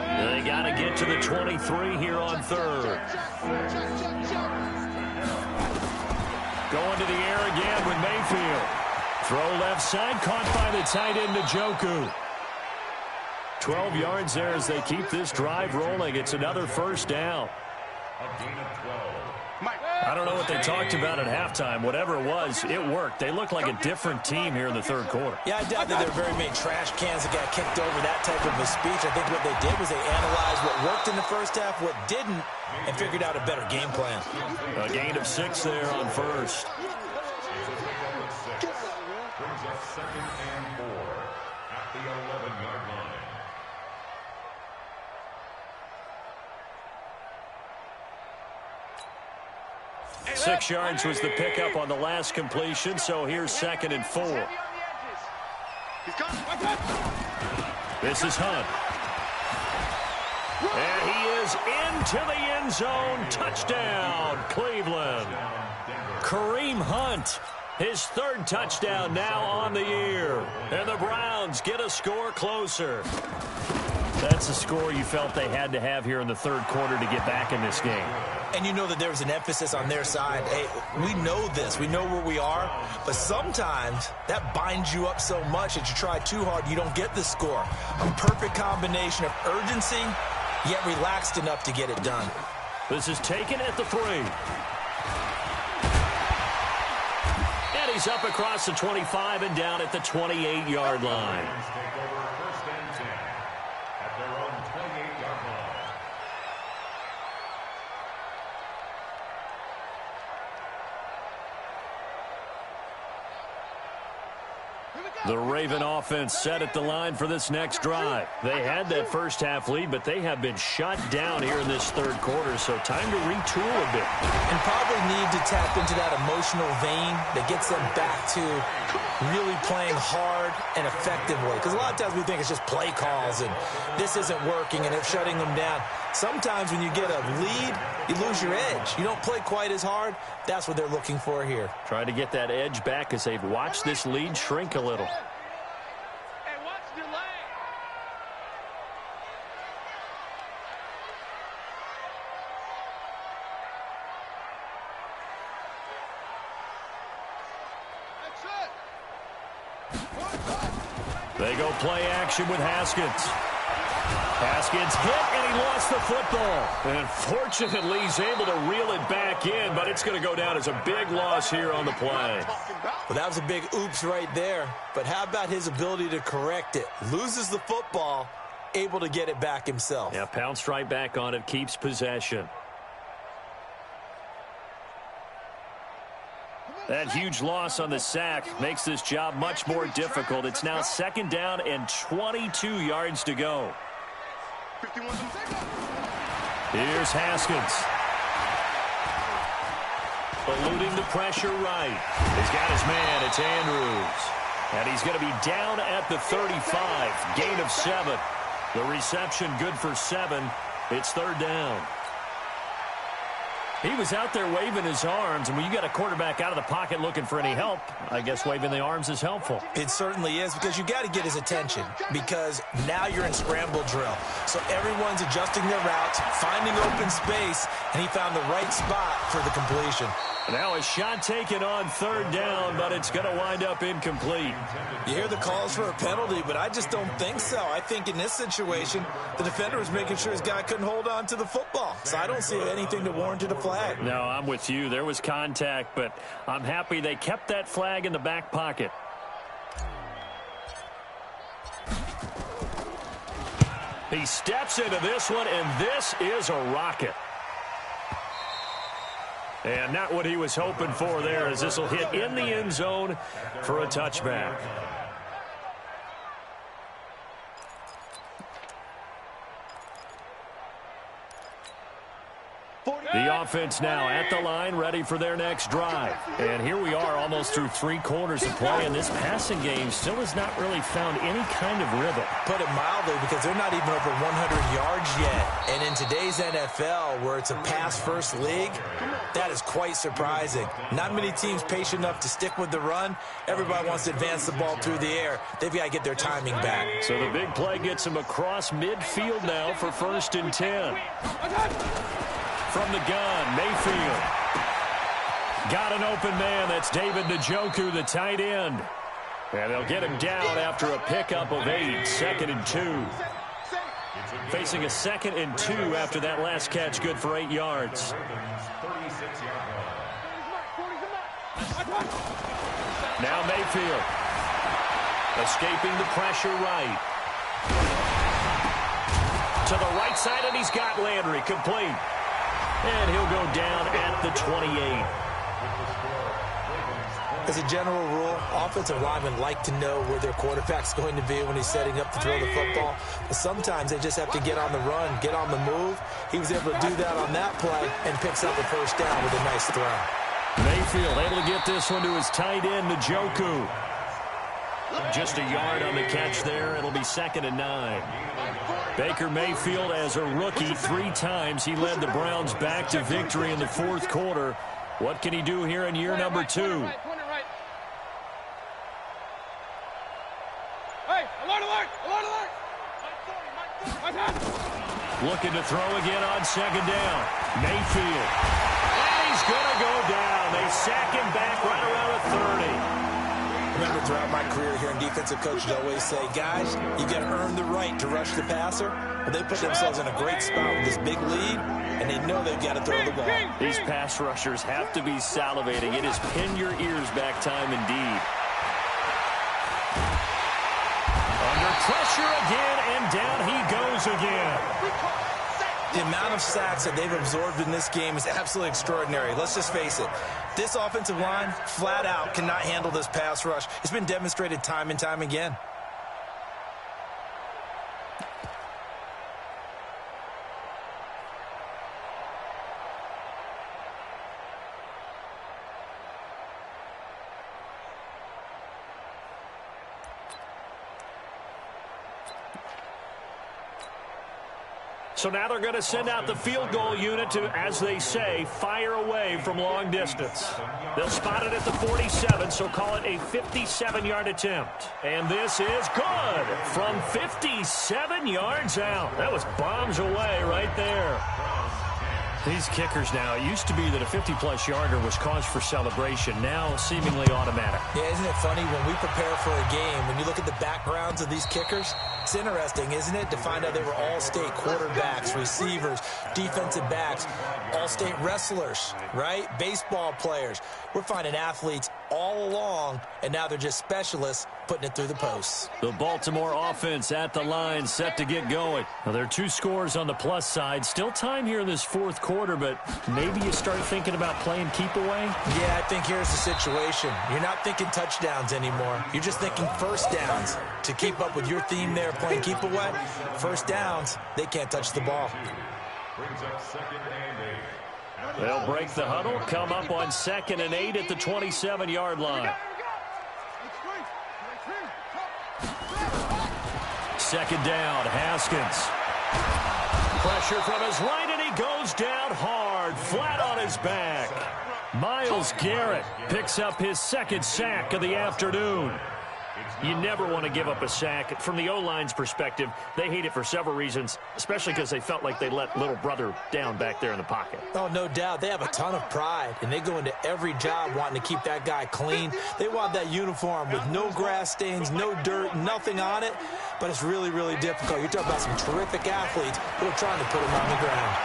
They got to get to the 23 here on 3rd. Going to the air again with Mayfield. Throw left side, caught by the tight end Njoku. 12 yards there as they keep this drive rolling. It's another first down. A gain of 12. I don't know what they talked about at halftime. Whatever it was, it worked. They look like a different team here in the third quarter. Yeah, I doubt that there were very many trash cans that got kicked over, that type of a speech. I think what they did was they analyzed what worked in the first half, what didn't, and figured out a better game plan. A gain of 6 there on first. Brings up 2nd and 4 at the 11-yard line. 6 yards was the pickup on the last completion, so here's 2nd and 4. This is Hunt. And he is into the end zone. Touchdown, Cleveland. Kareem Hunt, his 3rd touchdown now on the year. And the Browns get a score closer. That's a score you felt they had to have here in the third quarter to get back in this game. And you know that there was an emphasis on their side. Hey, we know this. We know where we are. But sometimes that binds you up so much that you try too hard, you don't get the score. A perfect combination of urgency, yet relaxed enough to get it done. This is taken at the 3. And he's up across the 25 and down at the 28-yard line. Take over 1st and 10 at their own 28-yard line. The Raven offense set at the line for this next drive. They had that first half lead, but they have been shut down here in this third quarter, so time to retool a bit. And probably need to tap into that emotional vein that gets them back to really playing hard and effectively. Because a lot of times we think it's just play calls and this isn't working and it's shutting them down. Sometimes when you get a lead, you lose your edge. You don't play quite as hard. That's what they're looking for here. Trying to get that edge back as they've watched this lead shrink a little. Hey, watch the lane. That's it. They go play action with Haskins. Haskins hit, and he lost the football. And fortunately, he's able to reel it back in, but it's going to go down as a big loss here on the play. Well, that was a big oops right there. But how about his ability to correct it? Loses the football, able to get it back himself. Yeah, pounced right back on it, keeps possession. That huge loss on the sack makes this job much more difficult. It's now 2nd down and 22 yards to go. Here's Haskins. Eluding the pressure right. He's got his man. It's Andrews. And he's going to be down at the 35. Gain of 7. The reception good for 7. It's 3rd down. He was out there waving his arms, and when you got a quarterback out of the pocket looking for any help, I guess waving the arms is helpful. It certainly is, because you got to get his attention, because now you're in scramble drill. So everyone's adjusting their routes, finding open space, and he found the right spot for the completion. Now a shot taken on 3rd down, but it's going to wind up incomplete. You hear the calls for a penalty, but I just don't think so. I think in this situation, the defender was making sure his guy couldn't hold on to the football. So I don't see anything to warrant a flag. No, I'm with you. There was contact, but I'm happy they kept that flag in the back pocket. He steps into this one, and this is a rocket. And not what he was hoping for there, as this will hit in the end zone for a touchback. The offense now at the line, ready for their next drive. And here we are almost through 3 quarters of play, and this passing game still has not really found any kind of rhythm. Put it mildly, because they're not even over 100 yards yet. And in today's NFL, where it's a pass-first league, that is quite surprising. Not many teams patient enough to stick with the run. Everybody wants to advance the ball through the air. They've got to get their timing back. So the big play gets him across midfield now for 1st and 10. From the gun, Mayfield. Got an open man. That's David Njoku, the tight end. And they'll get him down after a pickup of 8. 2nd and 2. Facing a 2nd and 2 after that last catch, good for 8 yards. Now Mayfield. Escaping the pressure right. To the right side, and he's got Landry. Complete. And he'll go down at the 28. As a general rule, offensive linemen like to know where their quarterback's going to be when he's setting up to throw the football. But sometimes they just have to get on the run, get on the move. He was able to do that on that play and picks up the first down with a nice throw. Mayfield able to get this one to his tight end, Njoku. Just a yard on the catch there. It'll be 2nd and 9. Baker Mayfield, as a rookie, 3 times he led the Browns back to victory in the 4th quarter. What can he do here in year number 2? Looking to throw again on 2nd down. Mayfield. And he's going to go down. They sack him back right around the 30. Remember, throughout my career here in defensive coaches always say, guys, you got to earn the right to rush the passer. Well, they put themselves in a great spot with this big lead, and they know they've got to throw the ball. These pass rushers have to be salivating. It is pin your ears back time indeed. Under pressure again, and down he goes again. The amount of sacks that they've absorbed in this game is absolutely extraordinary. Let's just face it. This offensive line, flat out, cannot handle this pass rush. It's been demonstrated time and time again. So now they're going to send out the field goal unit to, as they say, fire away from long distance. They'll spot it at the 47, so call it a 57-yard attempt. And this is good from 57 yards out. That was bombs away right there. These kickers now, it used to be that a 50-plus yarder was cause for celebration. Now seemingly automatic. Yeah, isn't it funny when we prepare for a game, when you look at the backgrounds of these kickers, it's interesting, isn't it, to find out they were all-state quarterbacks, receivers, defensive backs, all-state wrestlers, right? Baseball players. We're finding athletes all along, and now they're just specialists putting it through the posts. The Baltimore offense at the line, set to get going. Now, there are 2 scores on the plus side. Still time here in this 4th quarter, but maybe you start thinking about playing keep away? Yeah, I think here's the situation. You're not thinking touchdowns anymore. You're just thinking first downs. To keep up with your theme there, playing keep away, first downs, they can't touch the ball. They'll break the huddle, come up on 2nd and 8 at the 27-yard line. 2nd down, Haskins. Pressure from his right, and he goes down hard, flat on his back. Myles Garrett picks up his 2nd sack of the afternoon. You never want to give up a sack. From the O-line's perspective, they hate it for several reasons, especially because they felt like they let little brother down back there in the pocket. Oh, no doubt. They have a ton of pride, and they go into every job wanting to keep that guy clean. They want that uniform with no grass stains, no dirt, nothing on it, but it's really, really difficult. You're talking about some terrific athletes who are trying to put him on the ground.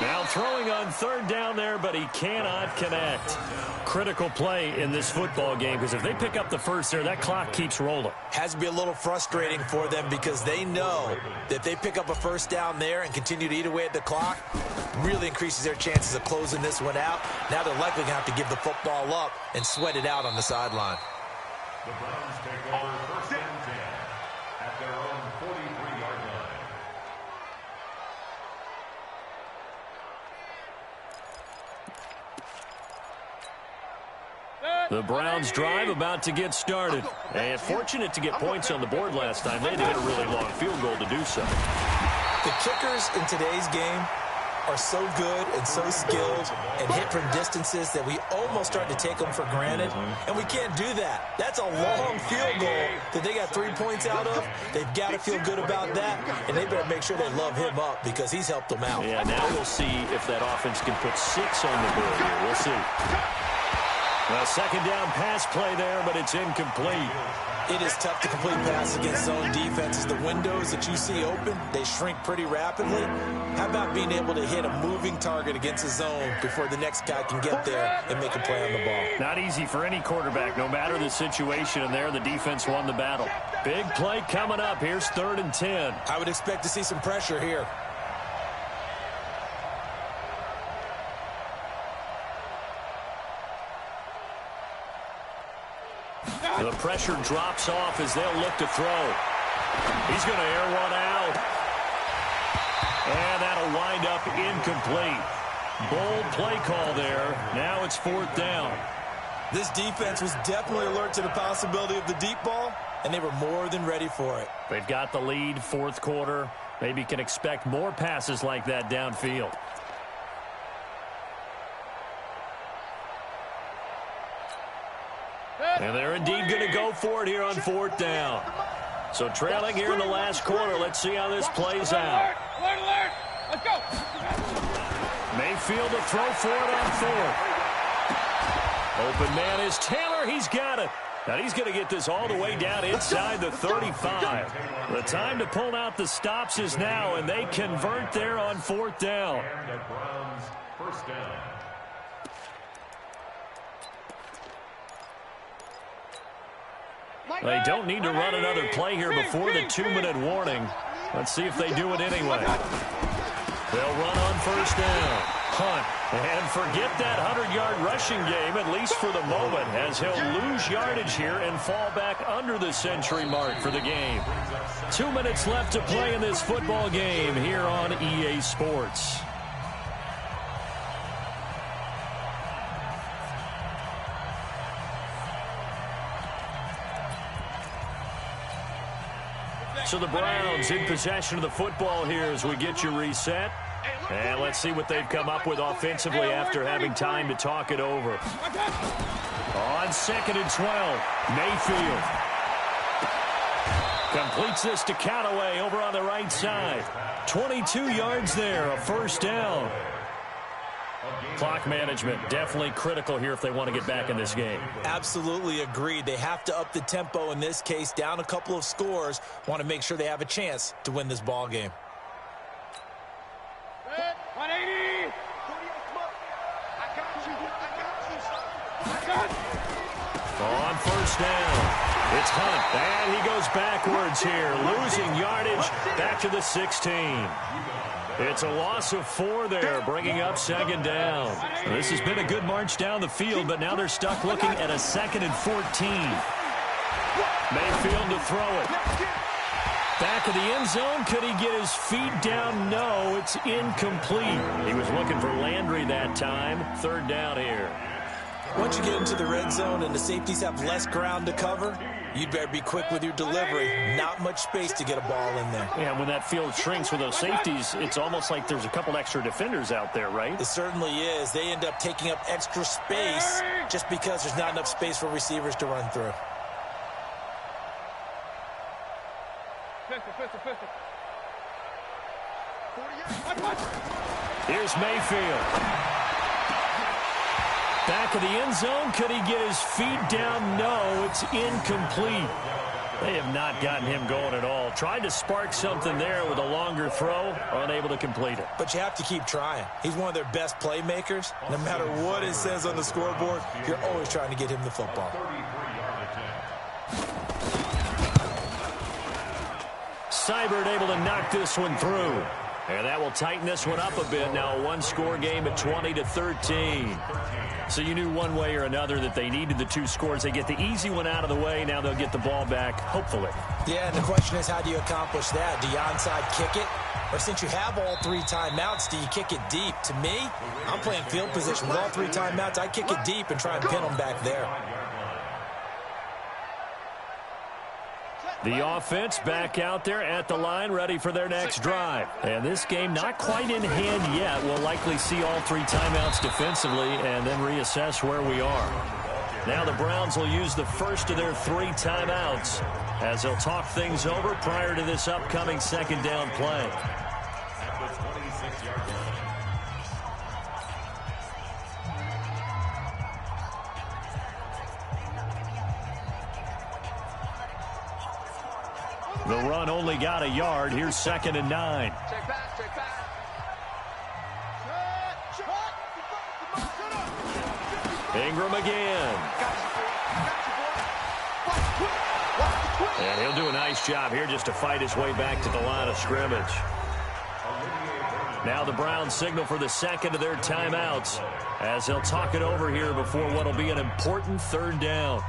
Now throwing on 3rd down there, but he cannot connect. Critical play in this football game, because if they pick up the first there, that clock keeps rolling. Has to be a little frustrating for them because they know that if they pick up a first down there and continue to eat away at the clock, really increases their chances of closing this one out. Now they're likely going to have to give the football up and sweat it out on the sideline. The Browns take over 1st and 10 at their own 43-yard line. The Browns drive about to get started. And fortunate to get points on the board last time. They had to hit a really long field goal to do so. The kickers in today's game are so good and so skilled and hit from distances that we almost start to take them for granted. And we can't do that. That's a long field goal that they got 3 points out of. They've got to feel good about that. And they better make sure they love him up because he's helped them out. Yeah, now we'll see if that offense can put 6 on the board here. We'll see. A second down pass play there, but it's incomplete. It is tough to complete passes against zone defenses. The windows that you see open, they shrink pretty rapidly. How about being able to hit a moving target against a zone before the next guy can get there and make a play on the ball? Not easy for any quarterback, no matter the situation, and there the defense won the battle. Big play coming up. Here's 3rd and 10. I would expect to see some pressure here. The pressure drops off as they'll look to throw. He's going to air one out. And that'll wind up incomplete. Bold play call there. Now it's 4th down. This defense was definitely alert to the possibility of the deep ball, and they were more than ready for it. They've got the lead, 4th quarter. Maybe can expect more passes like that downfield. And they're indeed going to go for it here on 4th down. So trailing here in the last quarter. Let's see how this plays out. Alert! Let's go! Mayfield to throw for it on 4th. Open man is Taylor. He's got it. Now he's going to get this all the way down inside the 35. The time to pull out the stops is now, and they convert there on 4th down. And the Browns' 1st down. They don't need to run another play here before the 2-minute warning. Let's see if they do it anyway. They'll run on 1st down. Hunt. And forget that 100-yard rushing game, at least for the moment, as he'll lose yardage here and fall back under the century mark for the game. 2 minutes left to play in this football game here on EA Sports. So the Browns in possession of the football here as we get you reset. And let's see what they've come up with offensively after having time to talk it over. On 2nd and 12, Mayfield completes this to Callaway over on the right side. 22 yards there, a 1st down. Clock management definitely critical here if they want to get back in this game. Absolutely agreed. They have to up the tempo in this case, down a couple of scores. Want to make sure they have a chance to win this ball game. 180! On 1st down, it's Hunt, and he goes backwards here, losing yardage back to the 16. It's a loss of 4 there, bringing up 2nd down. This has been a good march down the field, but now they're stuck looking at a 2nd and 14. Mayfield to throw it. Back of the end zone. Could he get his feet down? No, it's incomplete. He was looking for Landry that time. 3rd down here. Once you get into the red zone and the safeties have less ground to cover, you'd better be quick with your delivery. Not much space to get a ball in there. Yeah, when that field shrinks with those safeties, it's almost like there's a couple extra defenders out there, right? It certainly is. They end up taking up extra space just because there's not enough space for receivers to run through. Here's Mayfield. Back of the end zone. Could he get his feet down? No, it's incomplete. They have not gotten him going at all. Tried to spark something there with a longer throw, unable to complete it. But you have to keep trying. He's one of their best playmakers. No matter what it says on the scoreboard, you're always trying to get him the football. Seibert able to knock this one through. And that will tighten this one up a bit. Now a 1-score game at 20-13. So you knew one way or another that they needed the 2 scores. They get the easy one out of the way. Now they'll get the ball back, hopefully. Yeah, and the question is, how do you accomplish that? Do you onside kick it? Or since you have all 3 timeouts, do you kick it deep? To me, I'm playing field position. With all 3 timeouts, I kick it deep and try and pin them back there. The offense back out there at the line, ready for their next drive. And this game not quite in hand yet. We'll likely see all 3 timeouts defensively and then reassess where we are. Now the Browns will use the first of their 3 timeouts as they'll talk things over prior to this upcoming 2nd down play. The run only got a yard. Here's 2nd and 9. Check back, check back. Ingram again. And he'll do a nice job here just to fight his way back to the line of scrimmage. Now the Browns signal for the second of their timeouts as they'll talk it over here before what will be an important 3rd down.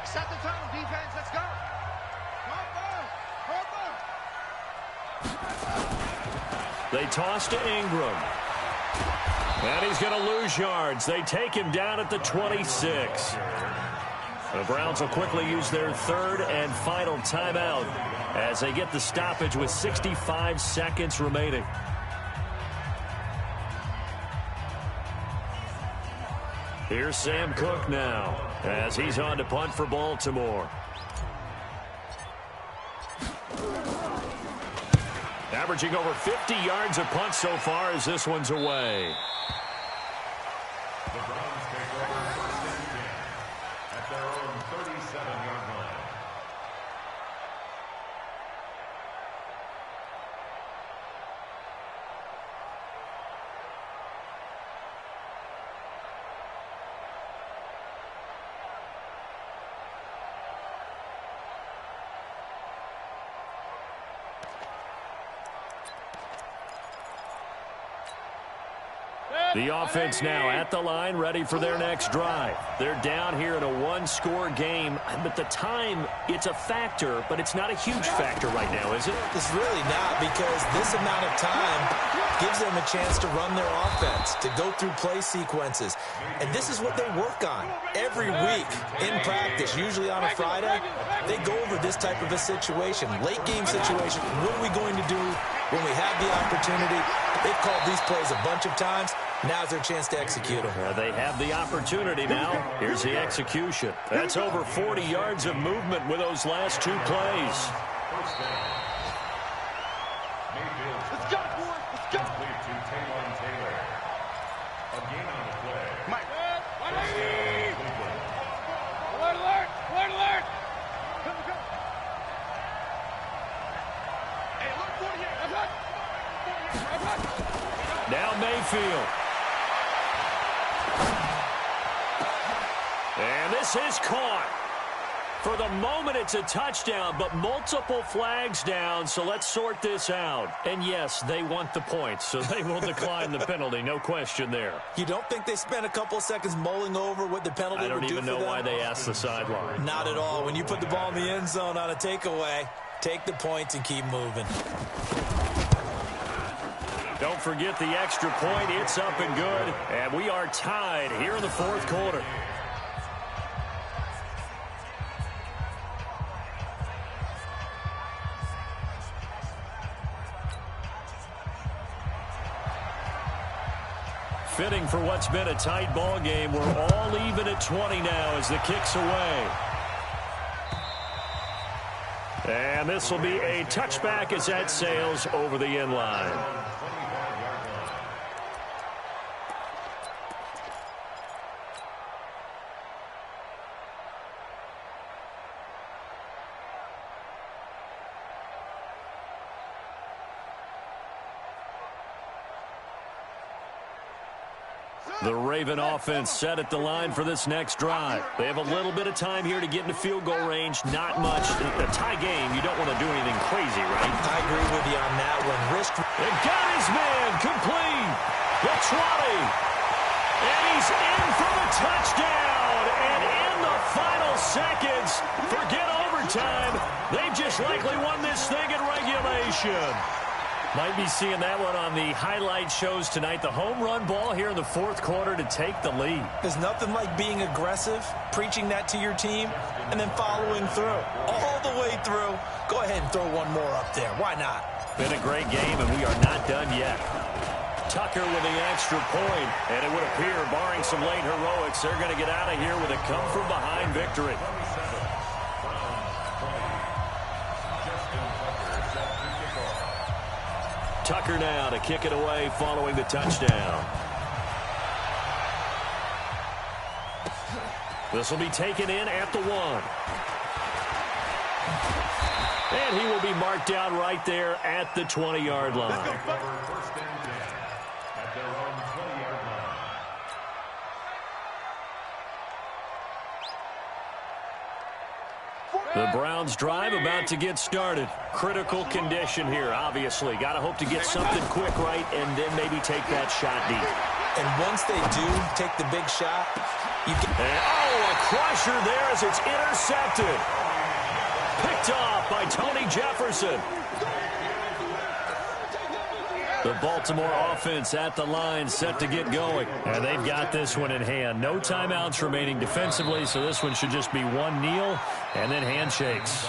Set the tone, defense. Let's go. They toss to Ingram. And he's going to lose yards. They take him down at the 26. The Browns will quickly use their 3rd and final timeout as they get the stoppage with 65 seconds remaining. Here's Sam Cook now as he's on to punt for Baltimore. Averaging over 50 yards a punt so far as this one's away. The Browns take over 1st and 10 at their own 37-yard line. The offense now at the line, ready for their next drive. They're down here in a 1-score game, but the time, it's a factor, but it's not a huge factor right now, is it? It's really not, because this amount of time gives them a chance to run their offense, to go through play sequences. And this is what they work on every week in practice, usually on a Friday. They go over this type of a situation, late game situation. What are we going to do when we have the opportunity? They've called these plays a bunch of times. Now's their chance to execute them. They have the opportunity now. Here's the execution. That's over 40 yards of movement with those last 2 plays. First down. Mayfield's Let's go, boys. Let's go. complete to Taylor Taylor. A gain on the play. Mike. First down, Cleveland. Alert, alert. Alert, alert. Go, go. Hey, alert 48. That's right. 48. That's right. Now Mayfield. And this is caught. For the moment, it's a touchdown, but multiple flags down, so let's sort this out. And yes, they want the points, so they will decline the penalty, no question there. You don't think they spent a couple seconds mulling over what the penalty would do for them? I don't even know why they asked the sideline. Not at all. When you put the ball in the end zone on a takeaway, take the points and keep moving. Don't forget the extra point. It's up and good. And we are tied here in the 4th quarter. Fitting for what's been a tight ball game. We're all even at 20 now as the kick's away. And this will be a touchback as that sails over the end line. The Raven offense set at the line for this next drive. They have a little bit of time here to get into field goal range. Not much. A tie game, you don't want to do anything crazy, right? I agree with you on that one. They got his man complete. The 20. And he's in for the touchdown. And in the final seconds, forget overtime. They've just likely won this thing in regulation. Might be seeing that one on the highlight shows tonight. The home run ball here in the 4th quarter to take the lead. There's nothing like being aggressive, preaching that to your team, and then following through. All the way through. Go ahead and throw one more up there. Why not? Been a great game, and we are not done yet. Tucker with the extra point, and it would appear, barring some late heroics, they're going to get out of here with a come-from-behind victory. Tucker now to kick it away following the touchdown. This will be taken in at the 1. And he will be marked down right there at the 20-yard line. First and 10 at their own 20-yard line. The Browns drive about to get started. Critical condition here, obviously. Got to hope to get something quick right and then maybe take that shot deep. And once they do take the big shot, you get... a crusher there as it's intercepted. Picked off by Tony Jefferson. The Baltimore offense at the line, set to get going. And they've got this one in hand. No timeouts remaining defensively, so this one should just be one kneel and then handshakes.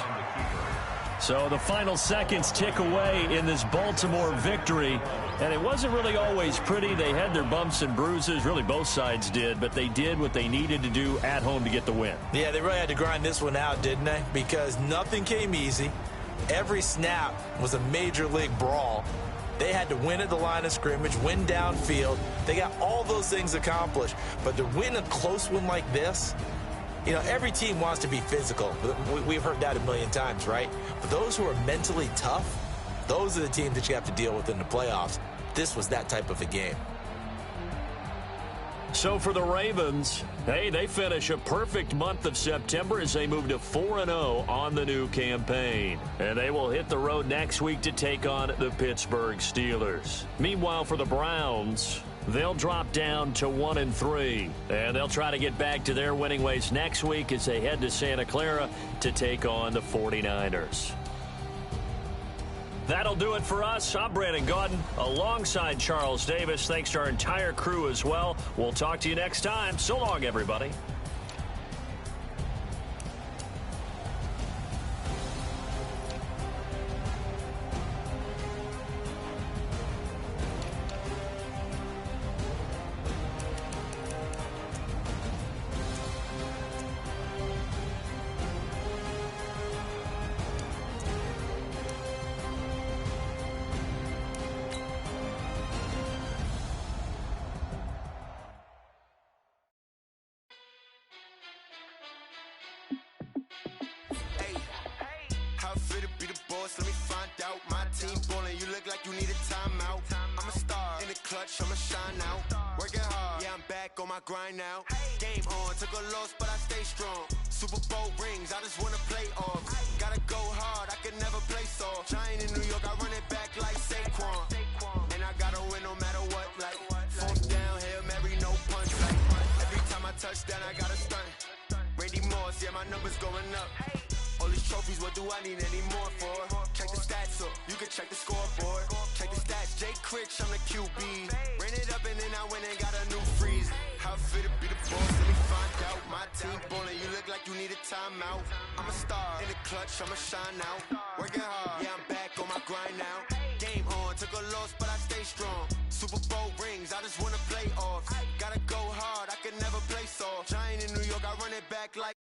So the final seconds tick away in this Baltimore victory. And it wasn't really always pretty. They had their bumps and bruises. Really, both sides did. But they did what they needed to do at home to get the win. Yeah, they really had to grind this one out, didn't they? Because nothing came easy. Every snap was a major league brawl. They had to win at the line of scrimmage, win downfield. They got all those things accomplished. But to win a close one like this, you know, every team wants to be physical. We've heard that a million times, right? But those who are mentally tough, those are the teams that you have to deal with in the playoffs. This was that type of a game. So for the Ravens, hey, they finish a perfect month of September as they move to 4-0 on the new campaign. And they will hit the road next week to take on the Pittsburgh Steelers. Meanwhile, for the Browns, they'll drop down to 1-3. And they'll try to get back to their winning ways next week as they head to Santa Clara to take on the 49ers. That'll do it for us. I'm Brandon Gaudin alongside Charles Davis. Thanks to our entire crew as well. We'll talk to you next time. So long, everybody. Let me find out. My team ballin', you look like you need a timeout. I'm a star in the clutch, I'ma shine out. Working hard, yeah, I'm back on my grind now. Game on, took a loss, but I stay strong. Super Bowl rings, I just wanna play off. Gotta go hard, I can never play soft. Giant in New York, I run it back like Saquon. And I gotta win no matter what, like fourth down, Hail Mary, no punch. Like every time I touch down, I gotta stunt. Randy Moss, yeah, my numbers going up. All these trophies, what do I need any more for? Check the stats up, you can check the scoreboard. Check the stats, Jay Critch, I'm the QB. Ran it up and then I went and got a new freeze. How fit to be the boss, let me find out. My team ballin', you look like you need a timeout. I'm a star in the clutch, I'ma shine out. Working hard, yeah, I'm back on my grind now. Game on, took a loss, but I stay strong. Super Bowl rings, I just wanna play off. Gotta go hard, I can never play soft. Giant in New York, I run it back like